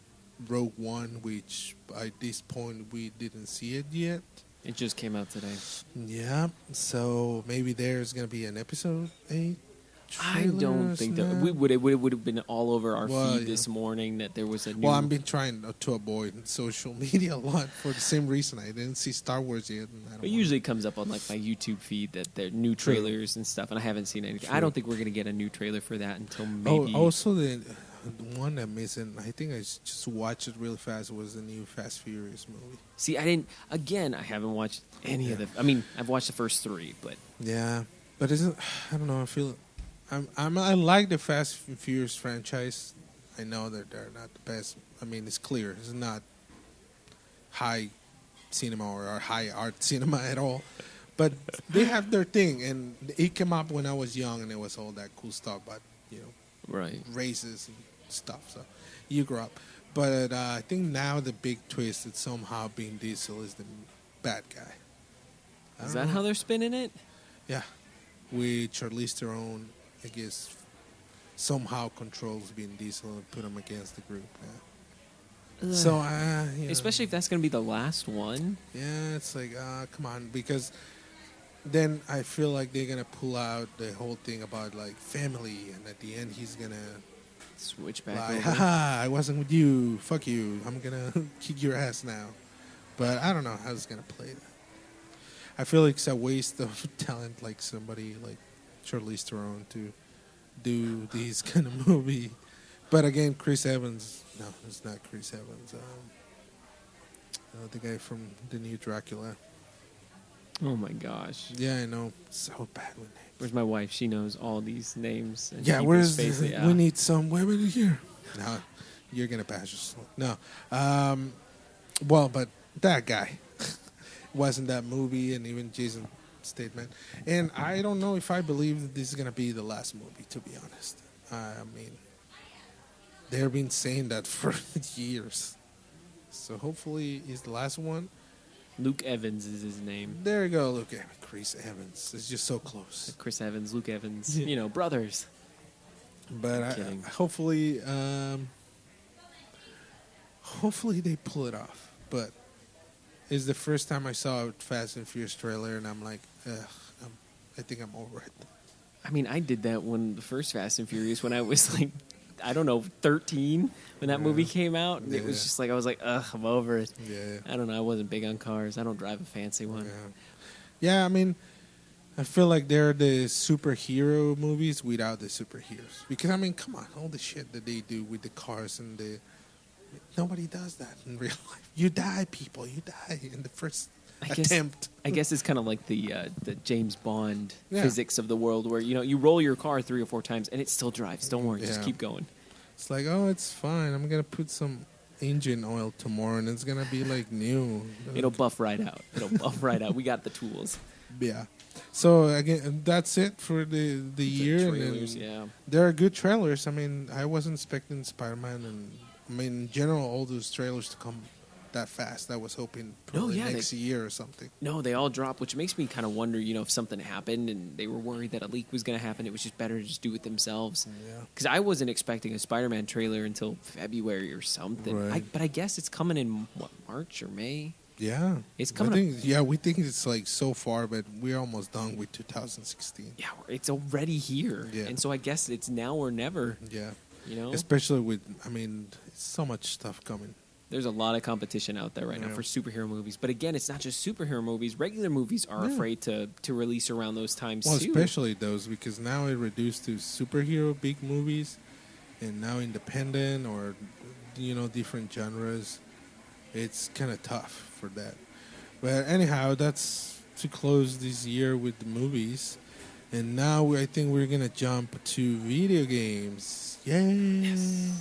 Rogue One, which at this point we didn't see it yet. It just came out today. Yeah, so maybe there's gonna be an episode 8. I don't think that it would have been all over our Well, feed this morning that there was a new. Well, I've been trying to avoid social media a lot for the same reason. I didn't see Star Wars yet. And I don't It usually comes up on like my YouTube feed that there are new True. trailers and stuff, and I haven't seen anything. I True. don't think we're gonna get a new trailer for that until maybe. Also, the one I'm missing, I think I just watched it really fast, was the new Fast Furious movie. See, I didn't. Again, I haven't watched any of the. I mean, I've watched the first 3, but Yeah, but isn't I don't know. I feel I like the Fast and Furious franchise. I know that they're not the best. I mean, it's clear it's not high cinema or high art cinema at all. But they have their thing, and it came up when I was young, and it was all that cool stuff. But right. races and stuff. So you grew up. But I think now the big twist is somehow Vin Diesel is the bad guy. I Is don't that know. how they're spinning it? Yeah, with Charlize Theron, I guess, somehow controls Vin Diesel and put him against the group. Yeah. So, Especially if that's going to be the last one. yeah, it's like, come on, because then I feel like they're gonna pull out the whole thing about like family, and at the end he's gonna Switch back like, over. haha, I wasn't with you, fuck you, I'm gonna kick your ass now. But I don't know how it's gonna play that. I feel like it's a waste of talent, like somebody like Charlize Theron to do these kind of movie. But again, Chris Evans. No, it's not Chris Evans. The guy from the new Dracula. Oh my gosh. Yeah, I know. So bad with names. Where's my wife? She knows all these names. And Yeah, people's where's faces. we need some women here. No, you're gonna pass yourself. No. Well, but that guy wasn't that movie, and even Jason Statham. And I don't know if I believe that this is gonna be the last movie. To be honest, I mean, they've been saying that for years. So hopefully, it's the last one. Luke Evans is his name. There you go. Look at Chris Evans. It's just so close. Chris Evans, Luke Evans. Yeah. You know, brothers. But Kidding. hopefully they pull it off. But it's the first time I saw a Fast and Furious trailer, and I'm like, ugh, I think I'm over it. I mean, I did that when the first Fast and Furious, when I was like, I don't know, 13, when that movie came out. And it was Yeah. just like, I was like, ugh, I'm over it. Yeah. I don't know. I wasn't big on cars. I don't drive a fancy one. Yeah, I mean, I feel like they're the superhero movies without the superheroes. Because, I mean, come on, all the shit that they do with the cars and nobody does that in real life. You die, people. You die in the first attempt. I guess it's kind of like the James Bond Yeah. physics of the world, where you roll your car 3 or 4 times and it still drives. Don't worry, just Yeah. keep going. It's like, oh, it's fine. I'm going to put some engine oil tomorrow, and it's going to be like new. It'll buff right out. We got the tools. Yeah. So, again, that's it for the year. Trailers, and then yeah. there are good trailers. I mean, I wasn't expecting Spider-Man, and I mean, in general, all those trailers to come that fast. I was hoping probably next year or something. No, they all dropped, which makes me kind of wonder, if something happened and they were worried that a leak was going to happen, it was just better to just do it themselves. Yeah. Because I wasn't expecting a Spider-Man trailer until February or something. Right. But I guess it's coming in, March or May? Yeah. It's I coming up. think, yeah, we think it's like so far, but we're almost done with 2016. Yeah, it's already here. Yeah. And so I guess it's now or never, Yeah. you know? Especially with, I mean, so much stuff coming. There's a lot of competition out there right now Yeah. for superhero movies. But again, it's not just superhero movies. Regular movies are Yeah. afraid to release around those times Well, too. especially those, because now it reduced to superhero big movies and now independent or, different genres. It's kind of tough for that. But anyhow, that's to close this year with the movies. And now I think we're going to jump to video games. Yay! Yes.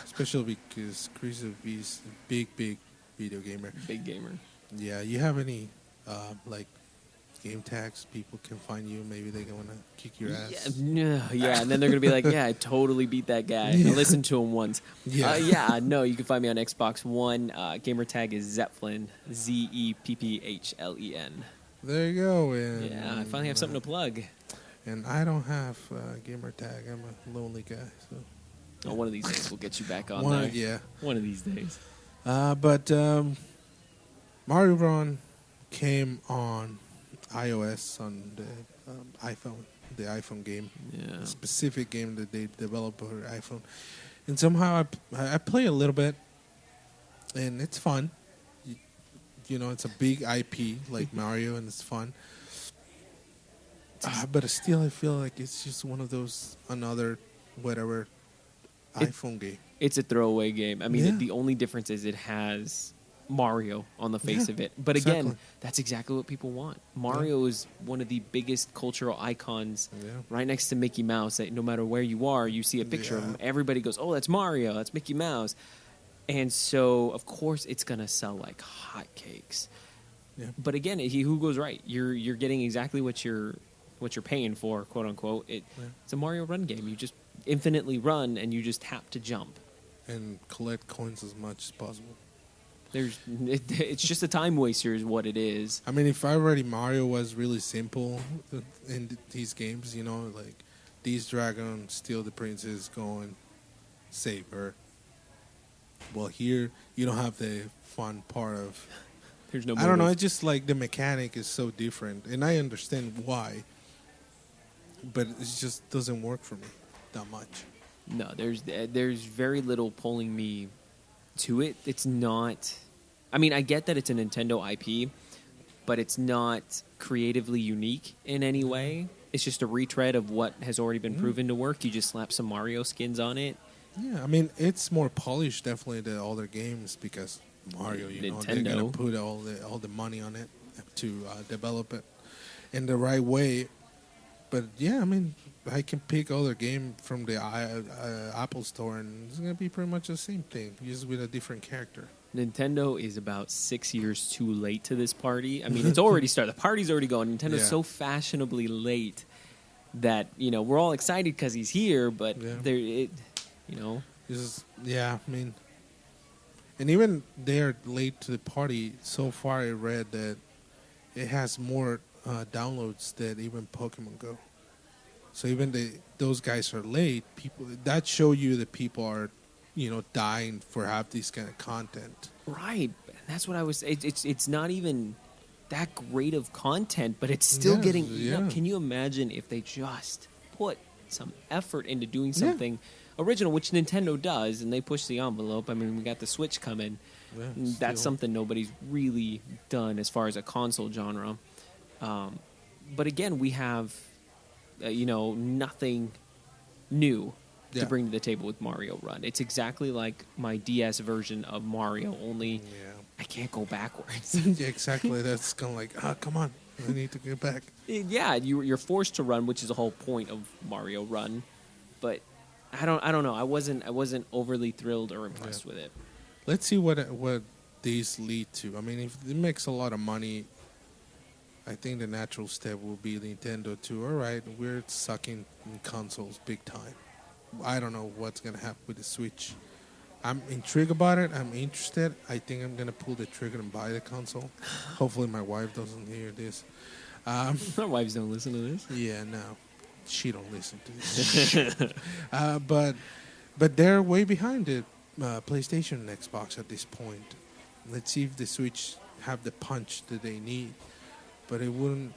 Especially because Chris is a big video gamer. Big gamer. Yeah, you have any, game tags people can find you? Maybe they want to kick your ass. Yeah, and then they're going to be like, yeah, I totally beat that guy. Yeah. I listened to him once. Yeah. No, you can find me on Xbox One. Gamer tag is Zeppelin, Zepplen. There you go. And, Yeah, I finally have something to plug. And I don't have gamer tag. I'm a lonely guy. So. Oh, one of these days we'll get you back on One, there. yeah. One of these days. But Mario Run came on iOS on the iPhone, the iPhone game, Yeah. a specific game that they developed for iPhone. And somehow I play a little bit, and it's fun. It's a big IP like Mario, and it's fun. But still, I feel like it's just one of those another whatever iPhone game. It's a throwaway game. I mean, Yeah. the only difference is it has Mario on the face Yeah, of it. But again, exactly. that's exactly what people want. Mario is one of the biggest cultural icons Yeah. right next to Mickey Mouse. That no matter where you are, you see a picture of Yeah. him. Everybody goes, oh, that's Mario. That's Mickey Mouse. And so, of course, it's going to sell like hotcakes. Yeah. But again, Hugo's right. You're getting exactly what you're paying for, quote unquote. It's a Mario Run game. You just infinitely run and you just tap to jump. And collect coins as much as possible. It's just a time waster, is what it is. I mean, if already Mario was really simple in these games, like these dragon steal the princess, go and save her. Well, here you don't have the fun part of. There's no. I don't know. motive. It's just like the mechanic is so different, and I understand why, but it just doesn't work for me that much. No, there's very little pulling me to it. It's not. I mean, I get that it's a Nintendo IP, but it's not creatively unique in any way. It's just a retread of what has already been proven to work. You just slap some Mario skins on it. Yeah, I mean, it's more polished definitely than other games because Mario, they're Nintendo. gonna put all the money on it to develop it in the right way. But yeah, I mean, I can pick other game from the Apple Store, and it's gonna be pretty much the same thing, just with a different character. Nintendo is about 6 years too late to this party. I mean, it's already started. The party's already going. Nintendo's Yeah. so fashionably late that we're all excited because he's here, but Yeah. I mean, and even they're late to the party. So far, I read that it has more downloads than even Pokemon Go. So even those guys are late. People that show you that people are, dying for have this kind of content. Right. That's what I was. It's not even that great of content, but it's still Yes, getting. yeah. Can you imagine if they just put some effort into doing something original, which Nintendo does, and they push the envelope? I mean, we got the Switch coming. Yeah, That's still. something nobody's really done as far as a console genre. But again, we have, nothing new to Yeah. bring to the table with Mario Run. It's exactly like my DS version of Mario, only I can't go backwards. Yeah, exactly. That's kind of like, come on, I need to get back. Yeah, you're forced to run, which is the whole point of Mario Run. But I don't know. I wasn't overly thrilled or impressed with it. Let's see what these lead to. I mean, if it makes a lot of money, I think the natural step will be Nintendo to, all right, we're sucking in consoles big time. I don't know what's going to happen with the Switch. I'm intrigued about it. I'm interested. I think I'm going to pull the trigger and buy the console. Hopefully my wife doesn't hear this. Our wives don't listen to this. Yeah, no. She don't listen to this. But they're way behind the PlayStation and Xbox at this point. Let's see if the Switch have the punch that they need. But it wouldn't.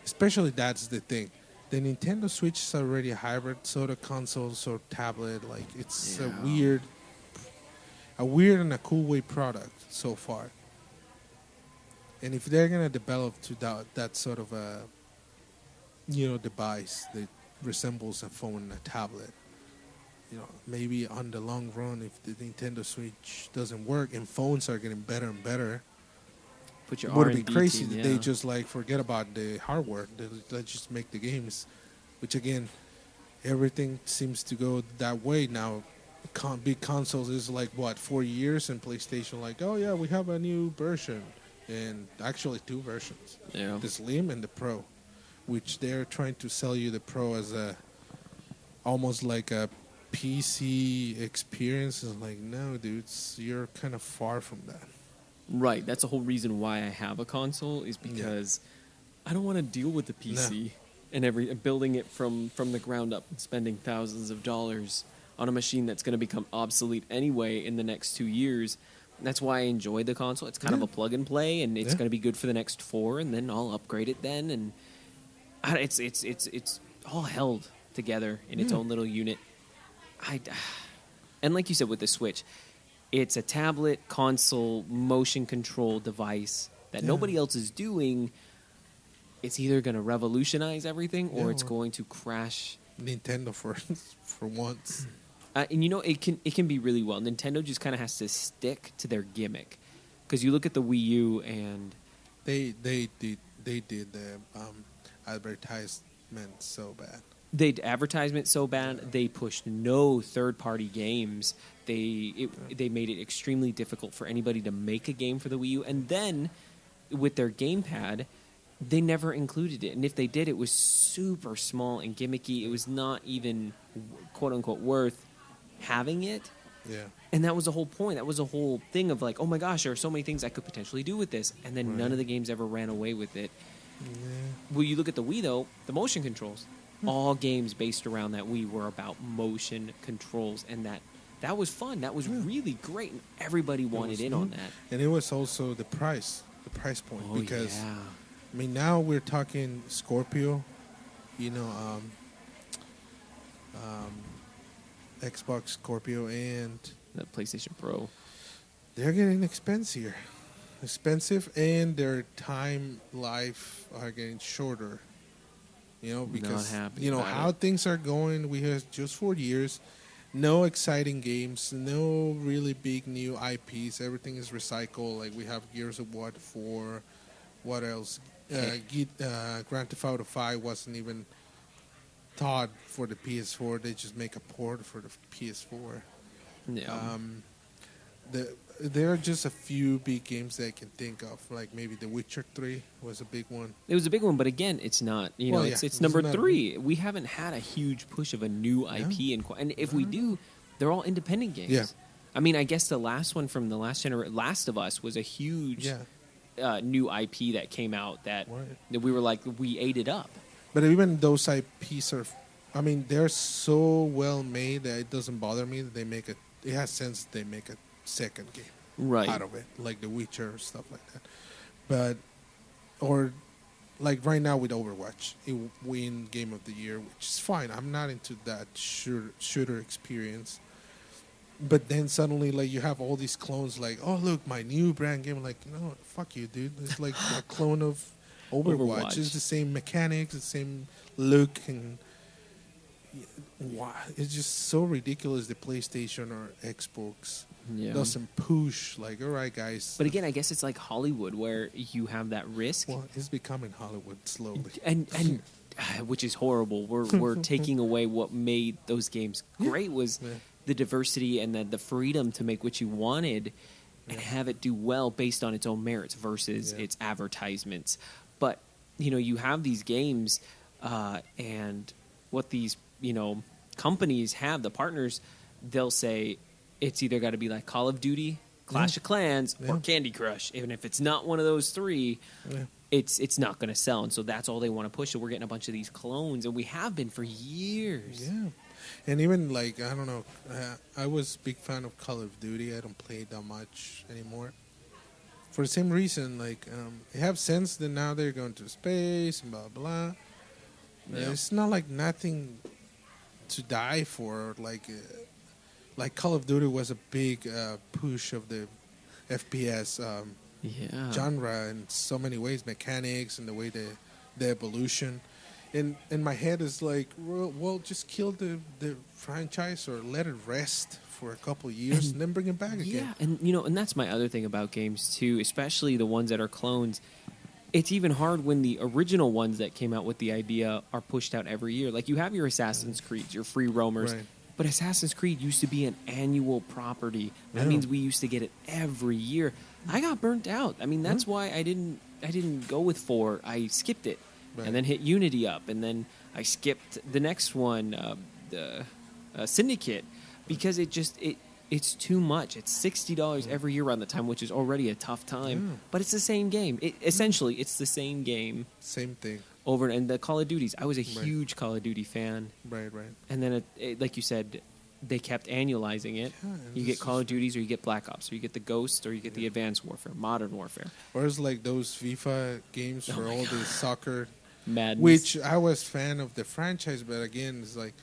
Especially that's the thing. The Nintendo Switch is already a hybrid, so the console, so tablet. Like it's Yeah. a weird and a cool way product so far. And if they're gonna develop to that sort of a device that resembles a phone and a tablet, maybe on the long run, if the Nintendo Switch doesn't work and phones are getting better and better, Put your it would R&D be crazy team, that they just like forget about the hardware. Let's just make the games, which again, everything seems to go that way now. Big consoles is like what 4 years, and PlayStation like, oh yeah, we have a new version, and actually 2 versions, Yeah. the Slim and the Pro, which they're trying to sell you the Pro as a almost like a PC experience. Is like, no, dudes, you're kind of far from that. Right. That's the whole reason why I have a console is because I don't want to deal with the PC and building it from the ground up and spending thousands of dollars on a machine that's going to become obsolete anyway in the next 2 years. That's why I enjoy the console. It's kind of a plug and play, and it's going to be good for the next 4, and then I'll upgrade it then. And it's all held together in its own little unit. And like you said with the Switch, it's a tablet, console, motion control device that nobody else is doing. It's either going to revolutionize everything or it's going to crash. Nintendo for once. And it can be really well. Nintendo just kind of has to stick to their gimmick, because you look at the Wii U and They did the advertisement so bad. they advertisement so bad. They pushed no third-party games. They made it extremely difficult for anybody to make a game for the Wii U. And then with their gamepad, they never included it. And if they did, it was super small and gimmicky. It was not even quote-unquote worth having it. Yeah. And that was the whole point. That was the whole thing of like, oh my gosh, there are so many things I could potentially do with this. And then none of the games ever ran away with it. Yeah. Well, you look at the Wii, though, the motion controls. All games based around that Wii were about motion controls. And that was fun. That was really great. And everybody wanted in on that. And it was also the price point. Oh, because, yeah. I mean, now we're talking Scorpio, Xbox Scorpio, and The PlayStation Pro. they're getting expensive, and their time life are getting shorter. Because Not happy how about it. things are going. We have just 4 years, no exciting games, no really big new IPs. Everything is recycled. Like we have Gears of War 4. What else? Grand Theft Auto 5 wasn't even thought for the PS4. They just make a port for the PS4. Yeah. There are just a few big games that I can think of, like maybe The Witcher 3 was a big one. It was a big one, but again, it's not. It's number 3. We haven't had a huge push of a new IP, and if we do, they're all independent games. Yeah. I mean, I guess the last one from the last generation, Last of Us, was a huge new IP that came out that we were like, we ate it up. But even those IPs are, I mean, they're so well made that it doesn't bother me that it has sense that they make a second game out of it, like The Witcher or stuff like that. Or like right now with Overwatch, it win Game of the Year, which is fine. I'm not into that shooter experience. But then suddenly, like, you have all these clones, like, oh look, my new brand game. Like, no, fuck you, dude. It's like a clone of Overwatch. It's the same mechanics, the same look, and it's just so ridiculous. The PlayStation or Xbox doesn't push, like, all right, guys. But again, I guess it's like Hollywood, where you have that risk. Well, it's becoming Hollywood slowly, and which is horrible. We're taking away what made those games great was the diversity and the freedom to make what you wanted and have it do well based on its own merits versus its advertisements. But you have these games, and what these companies have, the partners, they'll say it's either got to be like Call of Duty, Clash of Clans, or Candy Crush. Even if it's not one of those three, it's not going to sell. And so that's all they want to push. So we're getting a bunch of these clones, and we have been for years. Yeah. And even, like, I don't know, I was a big fan of Call of Duty. I don't play it that much anymore. for the same reason, like they have sense that now they're going to space and blah blah. Yeah. It's not like nothing to die for. Like Call of Duty was a big push of the FPS Yeah. genre in so many ways, mechanics and the way the evolution. In my head is like, well, just kill the franchise or let it rest for a couple of years and then bring it back again. Yeah, and and that's my other thing about games too, especially the ones that are clones. It's even hard when the original ones that came out with the idea are pushed out every year. Like you have your Assassin's Creed, your free roamers, Right. but Assassin's Creed used to be an annual property. That Yeah. means we used to get it every year. I got burnt out. I mean, that's why I didn't go with 4. I skipped it. Right. And then hit Unity up, and then I skipped the next one, the Syndicate, because it's too much. It's $60 every year around the time, which is already a tough time. Yeah. But it's the same game. Essentially, it's the same game Same thing. over and the Call of Duties. I was a Right. huge Call of Duty fan, Right. and then like you said, they kept annualizing it. Yeah, You it's get Call of just- Duties, or you get Black Ops, or you get the Ghost, or you get the Advanced Warfare, Modern Warfare, Whereas like those FIFA games for all the soccer, Madden. which I was fan of the franchise, but again, it's like,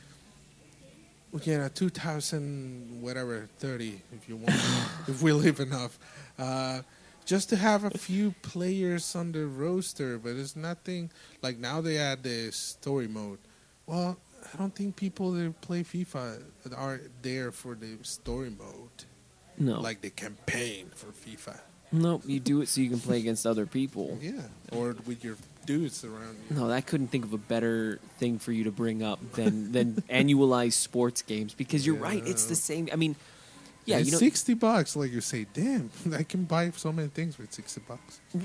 2000 whatever 30 if you want, if we live enough, just to have a few players on the roster, but it's nothing like now they add the story mode. Well, I don't think people that play FIFA are there for the story mode, no, like the campaign for FIFA. no, you do it so you can play against other people. Yeah, or with your dudes around you. No, I couldn't think of a better thing for you to bring up than annualized sports games, because you're right. It's the same. I mean, yeah, And $60, like you say, damn, I can buy so many things with $60.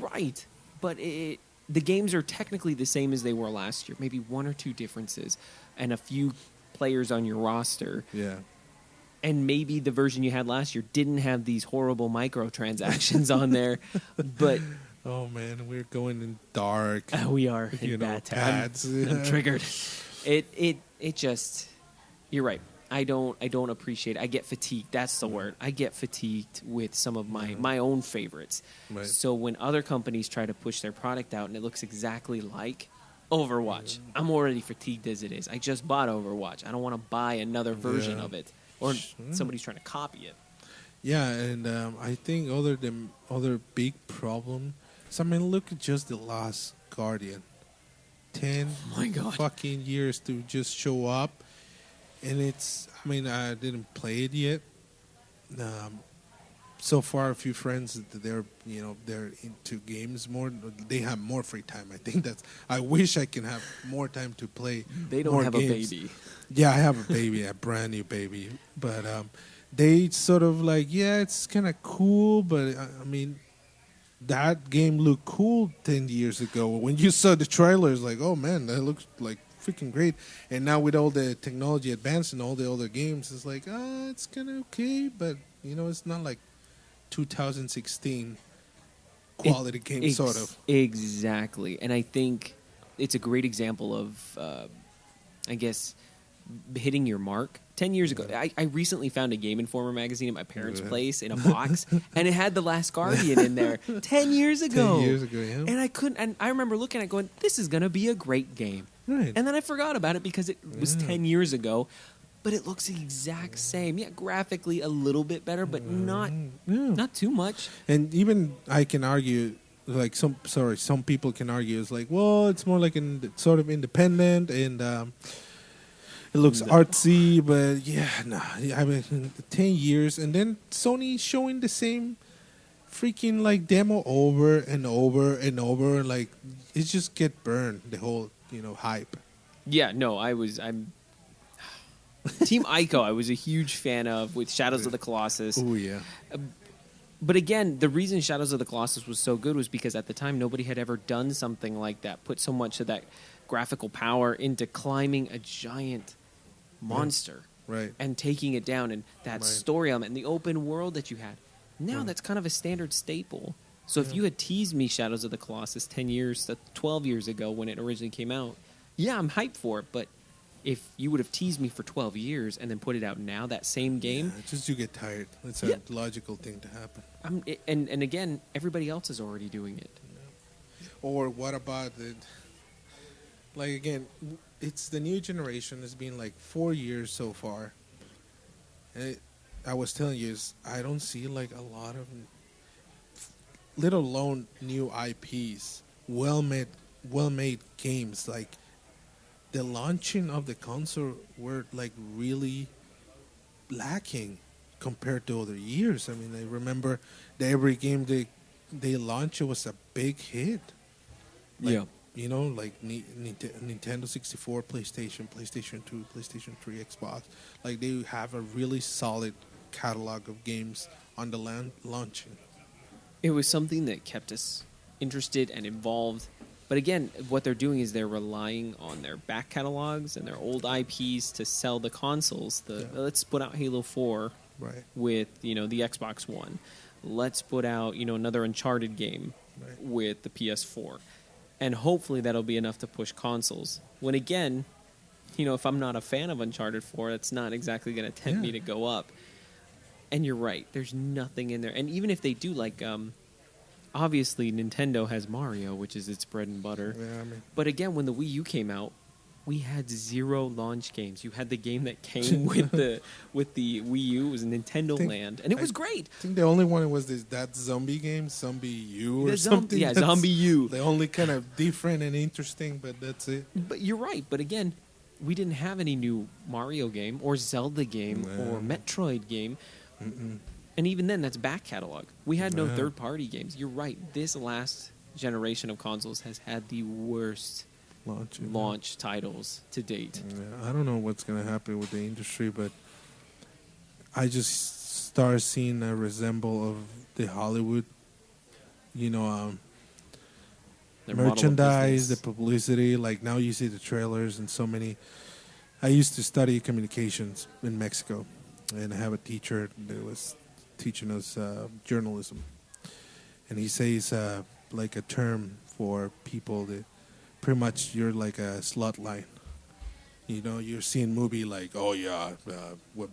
right. But the games are technically the same as they were last year. Maybe 1 or 2 differences, and a few players on your roster. Yeah. And maybe the version you had last year didn't have these horrible microtransactions on there, but Oh man, we're going in dark. we are in You know, bad time. pads. I'm triggered. It just, you're right. I don't appreciate it. I get fatigued. That's the word. I get fatigued with some of my own favorites. Right. So when other companies try to push their product out and it looks exactly like Overwatch, I'm already fatigued as it is. I just bought Overwatch. I don't want to buy another version Yeah. of it, or somebody's trying to copy it. Yeah, and I think other big problem. So I mean, look at just the Last Guardian. 10 Oh my God. fucking years to just show up, and it's. I mean, I didn't play it yet. So far, a few friends that they're into games more. They have more free time. I think that's. I wish I can have more time to play. They don't more have games. a baby. Yeah, I have a baby, a brand new baby. But they sort of like, yeah, it's kind of cool. But I mean, that game looked cool 10 years ago. When you saw the trailers, like, oh man, that looks like freaking great. And now with all the technology advanced and all the other games, it's like, it's kind of okay. But, it's not like 2016 quality game, sort of. Exactly. And I think it's a great example of, I guess, hitting your mark. 10 years ago, I recently found a Game Informer magazine at my parents' place in a box, and it had The Last Guardian in there 10 years ago. 10 years ago, yeah. And I remember looking at it going, this is going to be a great game. Right. And then I forgot about it because it was 10 years ago, but it looks the exact same. Yeah, graphically a little bit better, but not too much. And even I can argue, like some people can argue, it's like, well, it's more like sort of independent and it looks artsy, but yeah, no. I mean, 10 years, and then Sony showing the same freaking like demo over and over and over, like it just get burned, the whole hype. Yeah, no, I'm Team Ico. I was a huge fan of with Shadows of the Colossus. Oh yeah. But again, the reason Shadows of the Colossus was so good was because at the time nobody had ever done something like that, put so much of that graphical power into climbing a giant monster, Right. and taking it down, and that story element and the open world that you had. Now that's kind of a standard staple. So if you had teased me Shadows of the Colossus 12 years ago when it originally came out, yeah, I'm hyped for it, but if you would have teased me for 12 years and then put it out now, that same game, Yeah, just you get tired. It's a Yeah. logical thing to happen. and again, everybody else is already doing it. Or what about the, like, again, it's the new generation. It's been like 4 years so far. And I was telling you, I don't see like a lot of, let alone new IPs, well made games. Like the launching of the console were like really lacking compared to other years. I mean, I remember that every game they launched, it was a big hit. Like, Yeah. you know, like Nintendo 64, PlayStation 2, PlayStation 3, Xbox. Like they have a really solid catalog of games on the launching. It was something that kept us interested and involved. But again, what they're doing is they're relying on their back catalogs and their old IPs to sell the consoles. Let's put out Halo 4 Right. with the Xbox One. Let's put out another Uncharted game Right. with the PS4, and hopefully that'll be enough to push consoles. When again, if I'm not a fan of Uncharted 4, that's not exactly going to tempt me to go up. And you're right, there's nothing in there. And even if they do, like, obviously Nintendo has Mario, which is its bread and butter. Yeah, I mean, But again, when the Wii U came out, we had 0 launch games. You had the game that came with the Wii U. It was Nintendo Land, and it was great. I think the only one was that zombie game, Zombie U or something. Yeah, That's Zombie U. The only kind of different and interesting, but that's it. But you're right. But again, we didn't have any new Mario game or Zelda game or Metroid game. Mm-mm. And even then, that's back catalog. We had no Yeah. third-party games. You're right. This last generation of consoles has had the worst launch titles to date. Yeah, I don't know what's going to happen with the industry, but I just start seeing a resemble of the Hollywood, Their model of merchandise, the business. publicity. Like now you see the trailers and so many. I used to study communications in Mexico, and I have a teacher that was teaching us journalism. And he says like a term for people that pretty much you're like a slot line. You're seeing movie like, oh yeah, what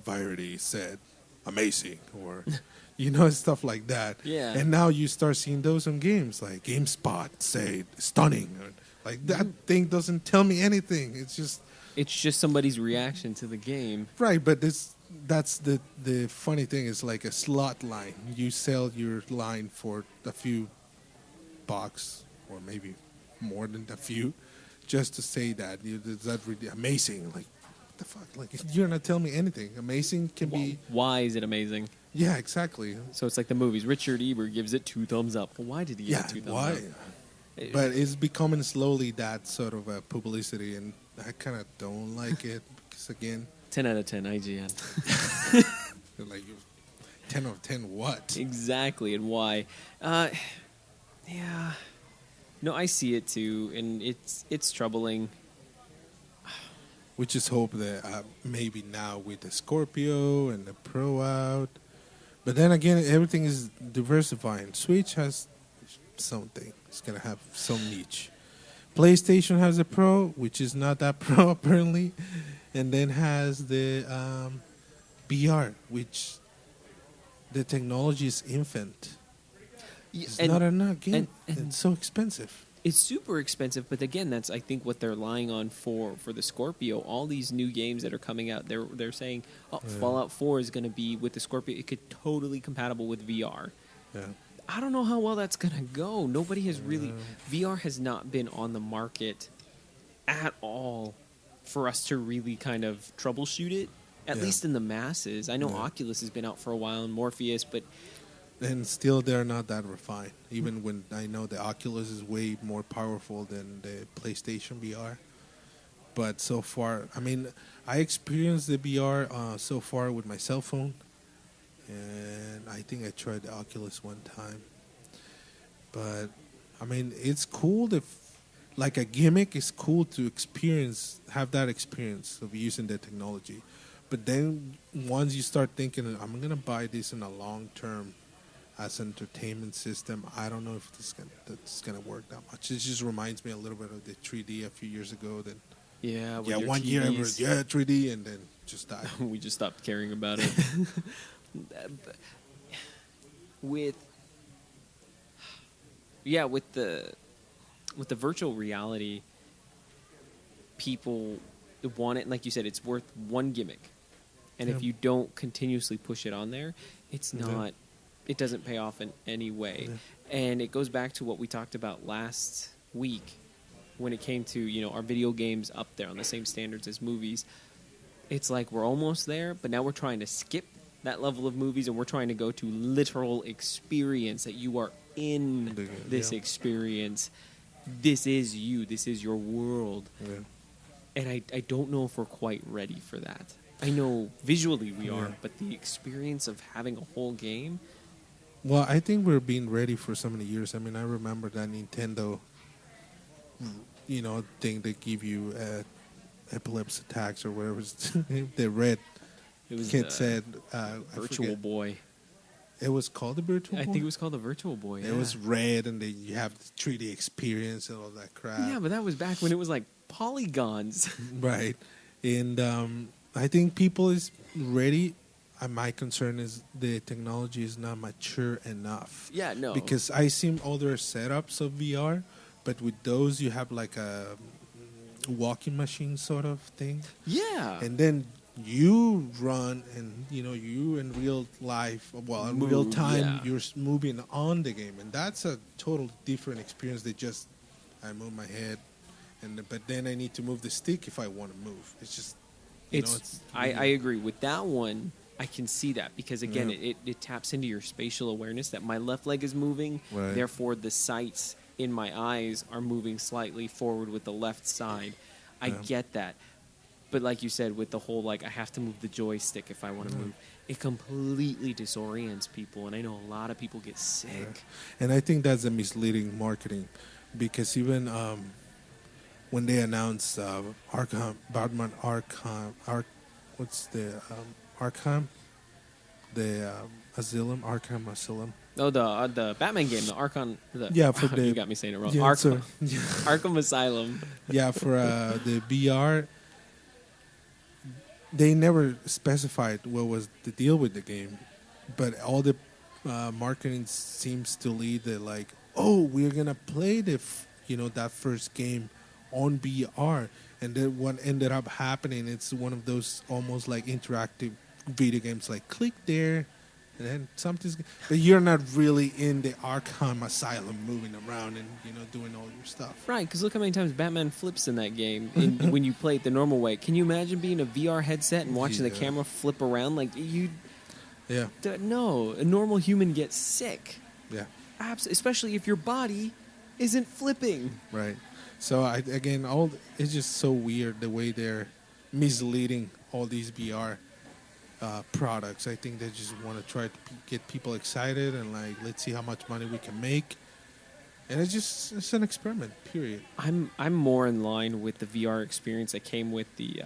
Variety said, amazing, or stuff like that. Yeah. And now you start seeing those on games like GameSpot say stunning, or, like that thing doesn't tell me anything. It's just somebody's reaction to the game. right, but that's the funny thing is like a slot line. You sell your line for a few bucks or maybe more than a few, just to say that is that really amazing. Like what the fuck? Like you're not telling me anything. Amazing can be. Why is it amazing? Yeah, exactly. So it's like the movies. Richard Ebert gives it 2 thumbs up. Well, why did he give Yeah, it 2 thumbs why? up? But it's becoming slowly that sort of publicity, and I kind of don't like it because again, 10 out of 10 IGN. like 10 out of 10 what? Exactly, and why? Yeah. No, I see it too, and it's troubling. We just hope that maybe now with the Scorpio and the Pro out, but then again, everything is diversifying. Switch has something; it's gonna have some niche. PlayStation has a Pro, which is not that Pro apparently, and then has the VR, which the technology is infant. It's not enough game. and It's so expensive. it's super expensive, but again, that's I think what they're relying on for the Scorpio. All these new games that are coming out, they're saying, Fallout 4 is going to be with the Scorpio. It could totally compatible with VR. Yeah. I don't know how well that's going to go. Nobody has really VR has not been on the market at all for us to really kind of troubleshoot it. At Yeah. least in the masses. I know Yeah. Oculus has been out for a while and Morpheus, but And still, they're not that refined. Even when I know the Oculus is way more powerful than the PlayStation VR. But so far, I mean, I experienced the VR so far with my cell phone. And I think I tried the Oculus one time. But, I mean, it's cool to, like a gimmick, it's cool to have that experience of using the technology. But then once you start thinking, I'm going to buy this in a long term, as an entertainment system, I don't know if that's gonna work that much. It just reminds me a little bit of the 3D a few years ago. That Yeah, with Yeah, your 1 year, TVs. 3D, and then just died. We just stopped caring about it. with with the virtual reality, people want it. Like you said, it's worth one gimmick, and if Yeah. you don't continuously push it on there, it's Yeah. not. It doesn't pay off in any way, and it goes back to what we talked about last week when it came to our video games up there on the same standards as movies. It's like we're almost there, but now we're trying to skip that level of movies, and we're trying to go to literal experience, that you are in this experience. This is you. This is your world. Yeah. And I don't know if we're quite ready for that. I know visually we are, but the experience of having a whole game... Well, I think we're being ready for so many years. I mean, I remember that Nintendo, thing they give you epilepsy attacks or whatever. The red It was kid the said. Virtual Boy. It was called the Virtual Boy? I think it was called the Virtual Boy. It was red, and you have the 3D experience and all that crap. Yeah, but that was back when it was like polygons. Right. And I think people is ready. My concern is the technology is not mature enough. Yeah, no. Because I see other setups of VR, but with those you have like a walking machine sort of thing. Yeah. And then you run, and you in real life, in real time, you're moving on the game, and that's a total different experience than just I move my head, but then I need to move the stick if I want to move. It's just I agree with that one. I can see that because again, it taps into your spatial awareness that my left leg is moving, right. Therefore the sights in my eyes are moving slightly forward with the left side. I get that. But like you said, with the whole, I have to move the joystick if I want to move, it completely disorients people. And I know a lot of people get sick. Yeah. And I think that's a misleading marketing, because even when they announced Batman what's the Arkham? The Arkham Asylum. Oh, the Batman game, the Arkham. You got me saying it wrong. Yeah, Arkham Asylum. Yeah, for the VR, they never specified what was the deal with the game, but all the marketing seems to lead that we're gonna play that first game on VR, and then what ended up happening, it's one of those almost like interactive video games, like click there, and then something's. But you're not really in the Arkham Asylum, moving around and doing all your stuff. Right, because look how many times Batman flips in that game when you play it the normal way. Can you imagine being a VR headset and watching the camera flip around Yeah. No, a normal human gets sick. Yeah. Especially if your body isn't flipping. Right. So it's just so weird the way they're misleading all these VR products. I think they just want to try to get people excited and let's see how much money we can make. And it's an experiment. Period. I'm more in line with the VR experience that came with the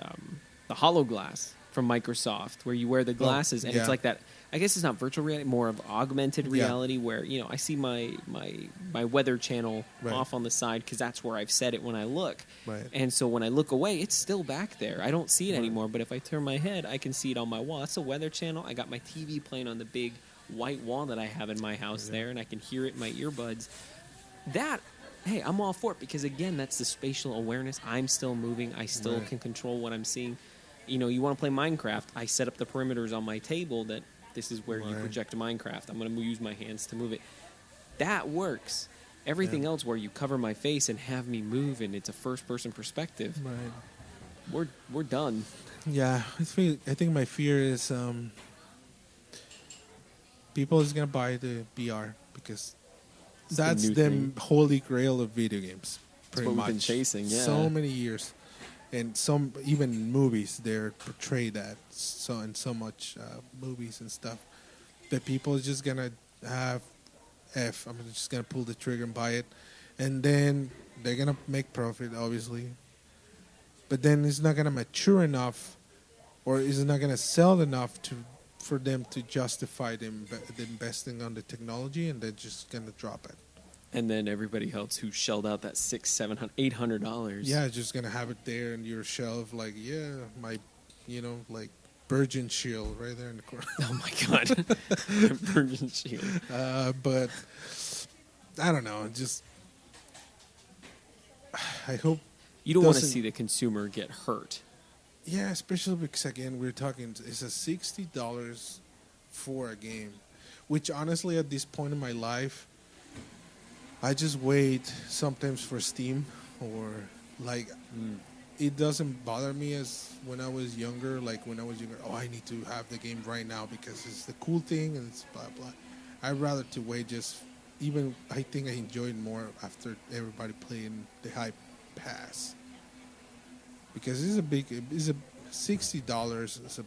HoloGlass from Microsoft, where you wear the glasses and it's like that. I guess it's not virtual reality, more of augmented reality, where I see my weather channel off on the side because that's where I've set it when I look. Right. And so when I look away, it's still back there. I don't see it anymore, but if I turn my head, I can see it on my wall. That's a weather channel. I got my TV playing on the big white wall that I have in my house there, and I can hear it in my earbuds. Hey, I'm all for it because, again, that's the spatial awareness. I'm still moving. I still can control what I'm seeing. You want to play Minecraft, I set up the perimeters on my table that this is where you project Minecraft. I'm going to use my hands to move it. That works. Everything else where you cover my face and have me move and it's a first-person perspective, we're done. Yeah, I think my fear is people is going to buy the VR because that's the holy grail of video games. Pretty much. We've been chasing, so many years. And some even movies they portray that in so much movies and stuff that people are just gonna I'm just gonna pull the trigger and buy it, and then they're gonna make profit, obviously. But then it's not gonna mature enough, or it's not gonna sell enough for them to justify them investing on the technology, and they're just gonna drop it. And then everybody else who shelled out that $600, $700, $800. Yeah, just gonna have it there in your shelf, like my, like Virgin Shield right there in the corner. Oh my God, Virgin Shield. But I don't know. Just I hope You don't want to doesn't- see the consumer get hurt. Yeah, especially because again we're talking. It's a $60 for a game, which honestly at this point in my life, I just wait sometimes for Steam or like. It doesn't bother me as when I was younger. Like when I was younger, I need to have the game right now because it's the cool thing and it's blah blah. I'd rather to wait. Just even I think I enjoyed more after everybody playing the hype pass because it's a $60.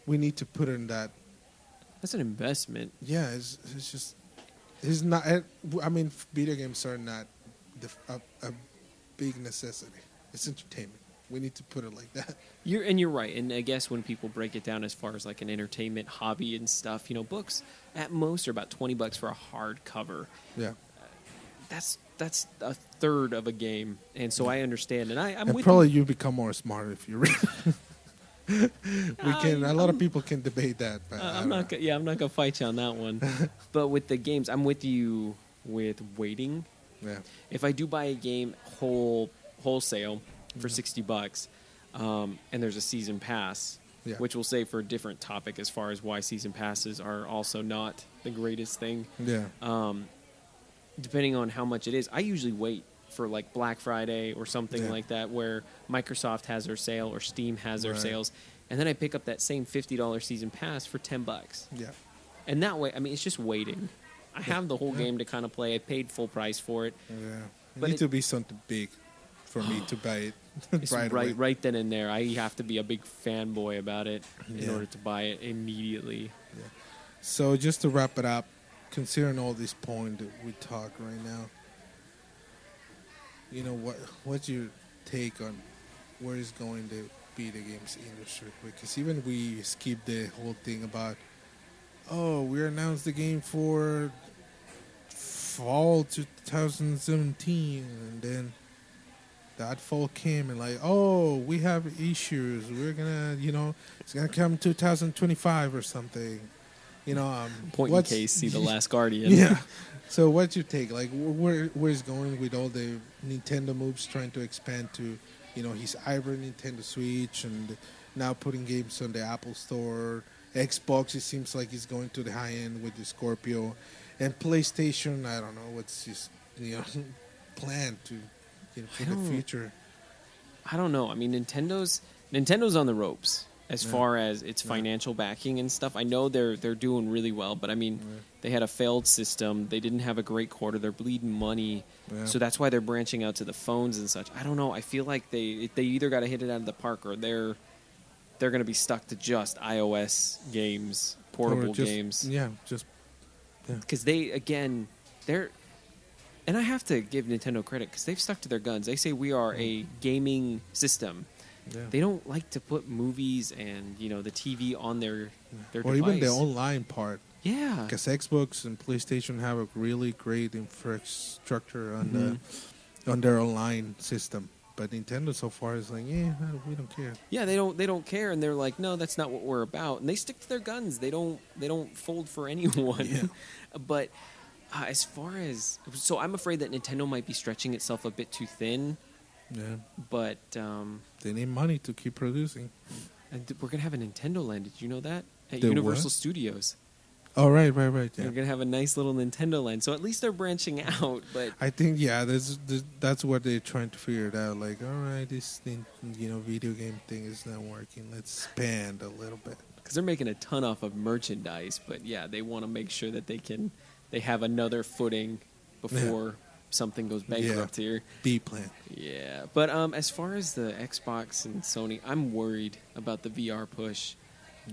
We need to put in that. That's an investment. Yeah, it's not. I mean, video games are not a big necessity. It's entertainment. We need to put it like that. You're right. And I guess when people break it down as far as like an entertainment hobby and stuff, books at most are about $20 for a hardcover. Yeah. That's a third of a game, and so I understand. And I'm And with probably you. you become more smart if you read. A lot of people can debate that, but I'm not gonna fight you on that one. But with the games, I'm with you with waiting. Yeah. If I do buy a game wholesale for $60, and there's a season pass, Yeah. which we'll say for a different topic as far as why season passes are also not the greatest thing. Yeah. Depending on how much it is, I usually wait for like Black Friday or something like that, where Microsoft has their sale or Steam has their Right. sales, and then I pick up that same $50 season pass for $10. Yeah. And that way, I mean, it's just waiting. I have the whole game to kind of play. I paid full price for it. Yeah. It But needs to be something big for me to buy it It's right away. right then and there. I have to be a big fanboy about it in Yeah. order to buy it immediately. So just to wrap it up, considering all this point that we talk right now, what's your take on where is going the video games industry? Because even we skipped the whole thing about, we announced the game for fall 2017, and then that fall came and we have issues. We're gonna, it's gonna come 2025 or something. Point in case, see The Last Guardian. Yeah. So what's your take? Like, where's going with all the Nintendo moves, trying to expand to, his hybrid Nintendo Switch, and now putting games on the Apple Store. Xbox, it seems like he's going to the high end with the Scorpio, and PlayStation. I don't know what's his, plan to, for the future. I don't know. I mean, Nintendo's on the ropes as far as its financial backing and stuff. I know they're doing really well, but I mean, they had a failed system. They didn't have a great quarter. They're bleeding money, so that's why they're branching out to the phones and such. I don't know. I feel like they either got to hit it out of the park, or they're going to be stuck to just iOS games, portable games. Yeah, because they're. And I have to give Nintendo credit because they've stuck to their guns. They say we are a gaming system. Yeah. They don't like to put movies and the TV on their or device. even the online part. Yeah, Because Xbox and PlayStation have a really great infrastructure on their online system, but Nintendo so far is like, we don't care. yeah. They don't care, and they're like, no, that's not what we're about. And they stick to their guns. They don't fold for anyone. Yeah. But as far as I'm afraid that Nintendo might be stretching itself a bit too thin. Yeah, But they need money to keep producing. and we're gonna have a Nintendo Land. Did you know that at The Universal what? Studios? Oh, right. They're Yeah, gonna have a nice little Nintendo Land. So at least they're branching out. But I think that's what they're trying to figure it out. Like, all right, this thing, video game thing is not working. Let's expand a little bit. because they're making a ton off of merchandise. But yeah, they want to make sure that they have another footing before something goes bankrupt here. B plan. Yeah, but as far as the Xbox and Sony, I'm worried about the VR push.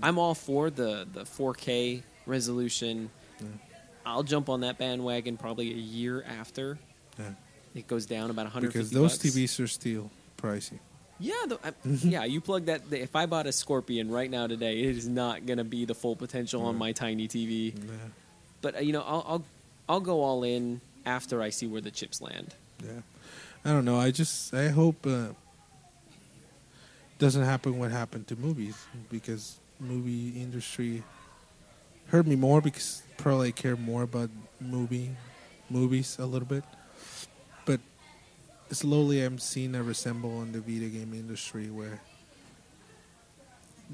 I'm all for the 4K resolution. I'll jump on that bandwagon probably a year after Yeah, it goes down about 150 because those bucks. TVs are still pricey. Yeah, you plug that. If I bought a Scorpion right now today, it is not going to be the full potential on my tiny TV. Yeah. But I'll go all in after I see where the chips land. Yeah. I don't know. I hope doesn't happen what happened to movies, because movie industry hurt me more, because probably I care more about movies a little bit. But slowly I'm seeing a resemble in the video game industry, where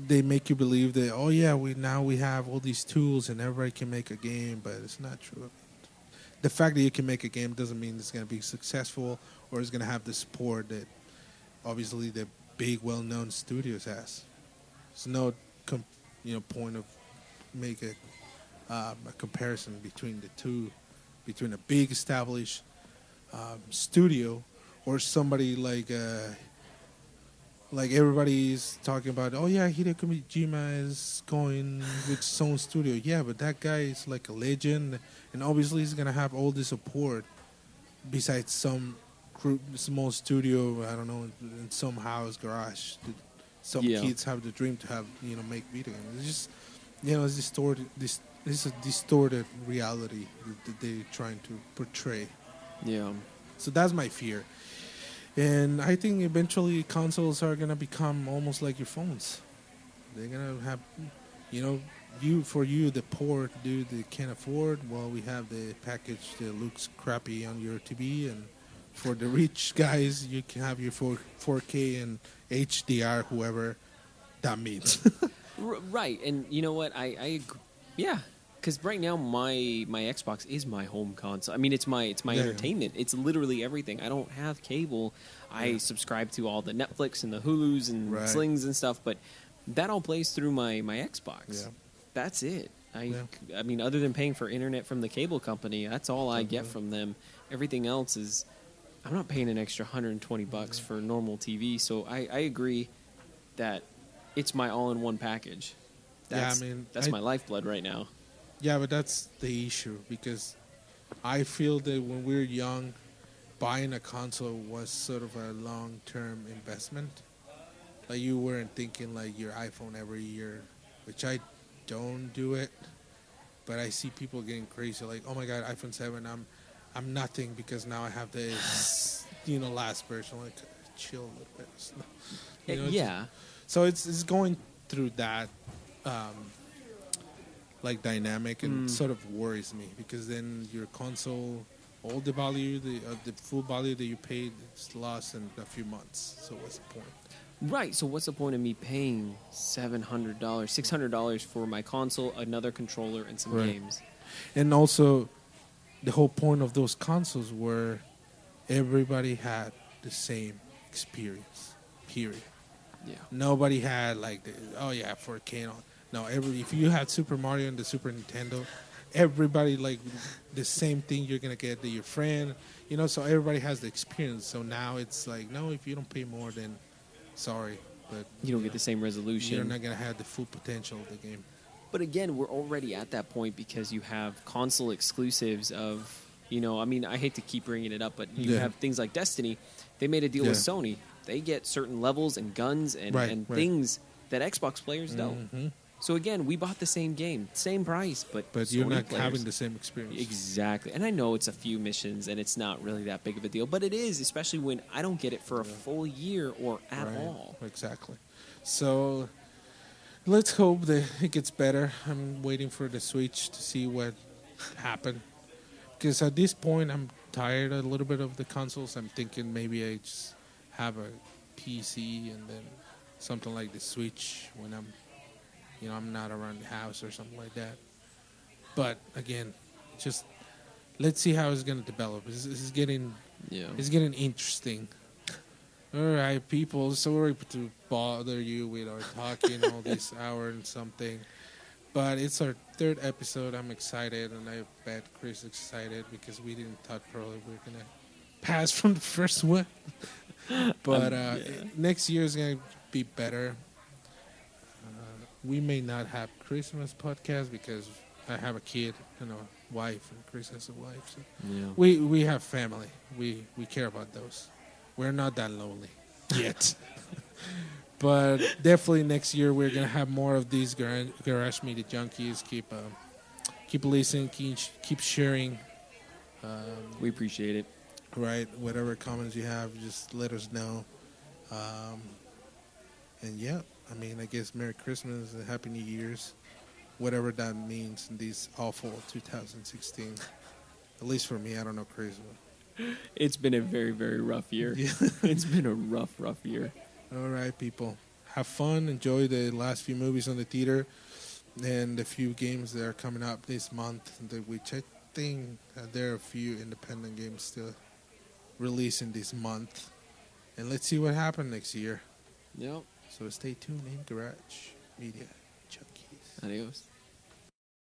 they make you believe that, oh yeah, we have all these tools and everybody can make a game, but it's not true. The fact that you can make a game doesn't mean it's going to be successful or it's going to have the support that obviously the big well-known studios has. There's no point of make a comparison between the two, between a big established studio or somebody like everybody's talking about. Oh yeah, Hideo Kojima is going with his own studio. Yeah, but that guy is like a legend, and obviously he's gonna have all the support. Besides some small studio, I don't know, in some house garage, some kids have the dream to have make video games. It's just it's distorted. This is a distorted reality that they're trying to portray. Yeah. So that's my fear. And I think eventually consoles are going to become almost like your phones. They're going to have, the poor dude that can't afford, well, we have the package that looks crappy on your TV. And for the rich guys, you can have your 4K and HDR, whoever that means. Right. And you know what? I agree. Yeah. Because right now my Xbox is my home console. I mean, it's my entertainment. It's literally everything. I don't have cable. I subscribe to all the Netflix and the Hulus and Slings and stuff, but that all plays through my Xbox. Yeah. That's it. I mean, other than paying for internet from the cable company, that's all I get from them. Everything else is, I'm not paying an extra $120 for normal TV. So I agree that it's my all-in-one package. That's my lifeblood right now. Yeah, but that's the issue, because I feel that when we were young, buying a console was sort of a long-term investment. Like, you weren't thinking like your iPhone every year, which I don't do it, but I see people getting crazy. Like, oh my God, iPhone 7, I'm nothing because now I have this, last version. Like, chill a little bit. Yeah. So it's going through that. Like dynamic, and sort of worries me, because then your console, all the value, the full value that you paid, it's lost in a few months. So what's the point? Right. So what's the point of me paying $700, $600 for my console, another controller, and some games? And also, the whole point of those consoles were everybody had the same experience. Period. Yeah. Nobody had like 4K and all. No, if you had Super Mario and the Super Nintendo, everybody like the same thing you're gonna get to your friend, so everybody has the experience. So now it's like, no, if you don't pay more, then sorry, but you don't get the same resolution. You're not gonna have the full potential of the game. But again, we're already at that point, because you have console exclusives of, I mean, I hate to keep bringing it up, but you have things like Destiny. They made a deal with Sony. They get certain levels and guns and things that Xbox players don't. Mm-hmm. So again, we bought the same game, same price, but you're not having the same experience. Exactly. And I know it's a few missions and it's not really that big of a deal, but it is, especially when I don't get it for a full year or at all. Exactly. So let's hope that it gets better. I'm waiting for the Switch to see what happened, because at this point I'm tired a little bit of the consoles. I'm thinking maybe I just have a PC and then something like the Switch when I'm not around the house or something like that. But again, just let's see how it's going to develop. This is getting interesting. All right, people, sorry to bother you with our talking all this hour and something. But it's our third episode. I'm excited, and I bet Chris is excited, because we didn't thought probably we were going to pass from the first one. But next year is going to be better. We may not have Christmas podcast because I have a kid and a wife, and Chris has a wife. So we have family. We care about those. We're not that lonely yet. But definitely next year we're gonna have more of these Garage Media Junkies. Keep listening. Keep sharing. We appreciate it. Right, whatever comments you have, just let us know. And yeah, I mean, I guess Merry Christmas and Happy New Year's, whatever that means in this awful 2016. At least for me, I don't know, Chris. It's been a very, very rough year. Yeah. It's been a rough year. All right, people. Have fun. Enjoy the last few movies on the theater and the few games that are coming up this month, which I think there are a few independent games still releasing this month. And let's see what happens next year. Yep. So stay tuned in Garage Media Junkies. Adios.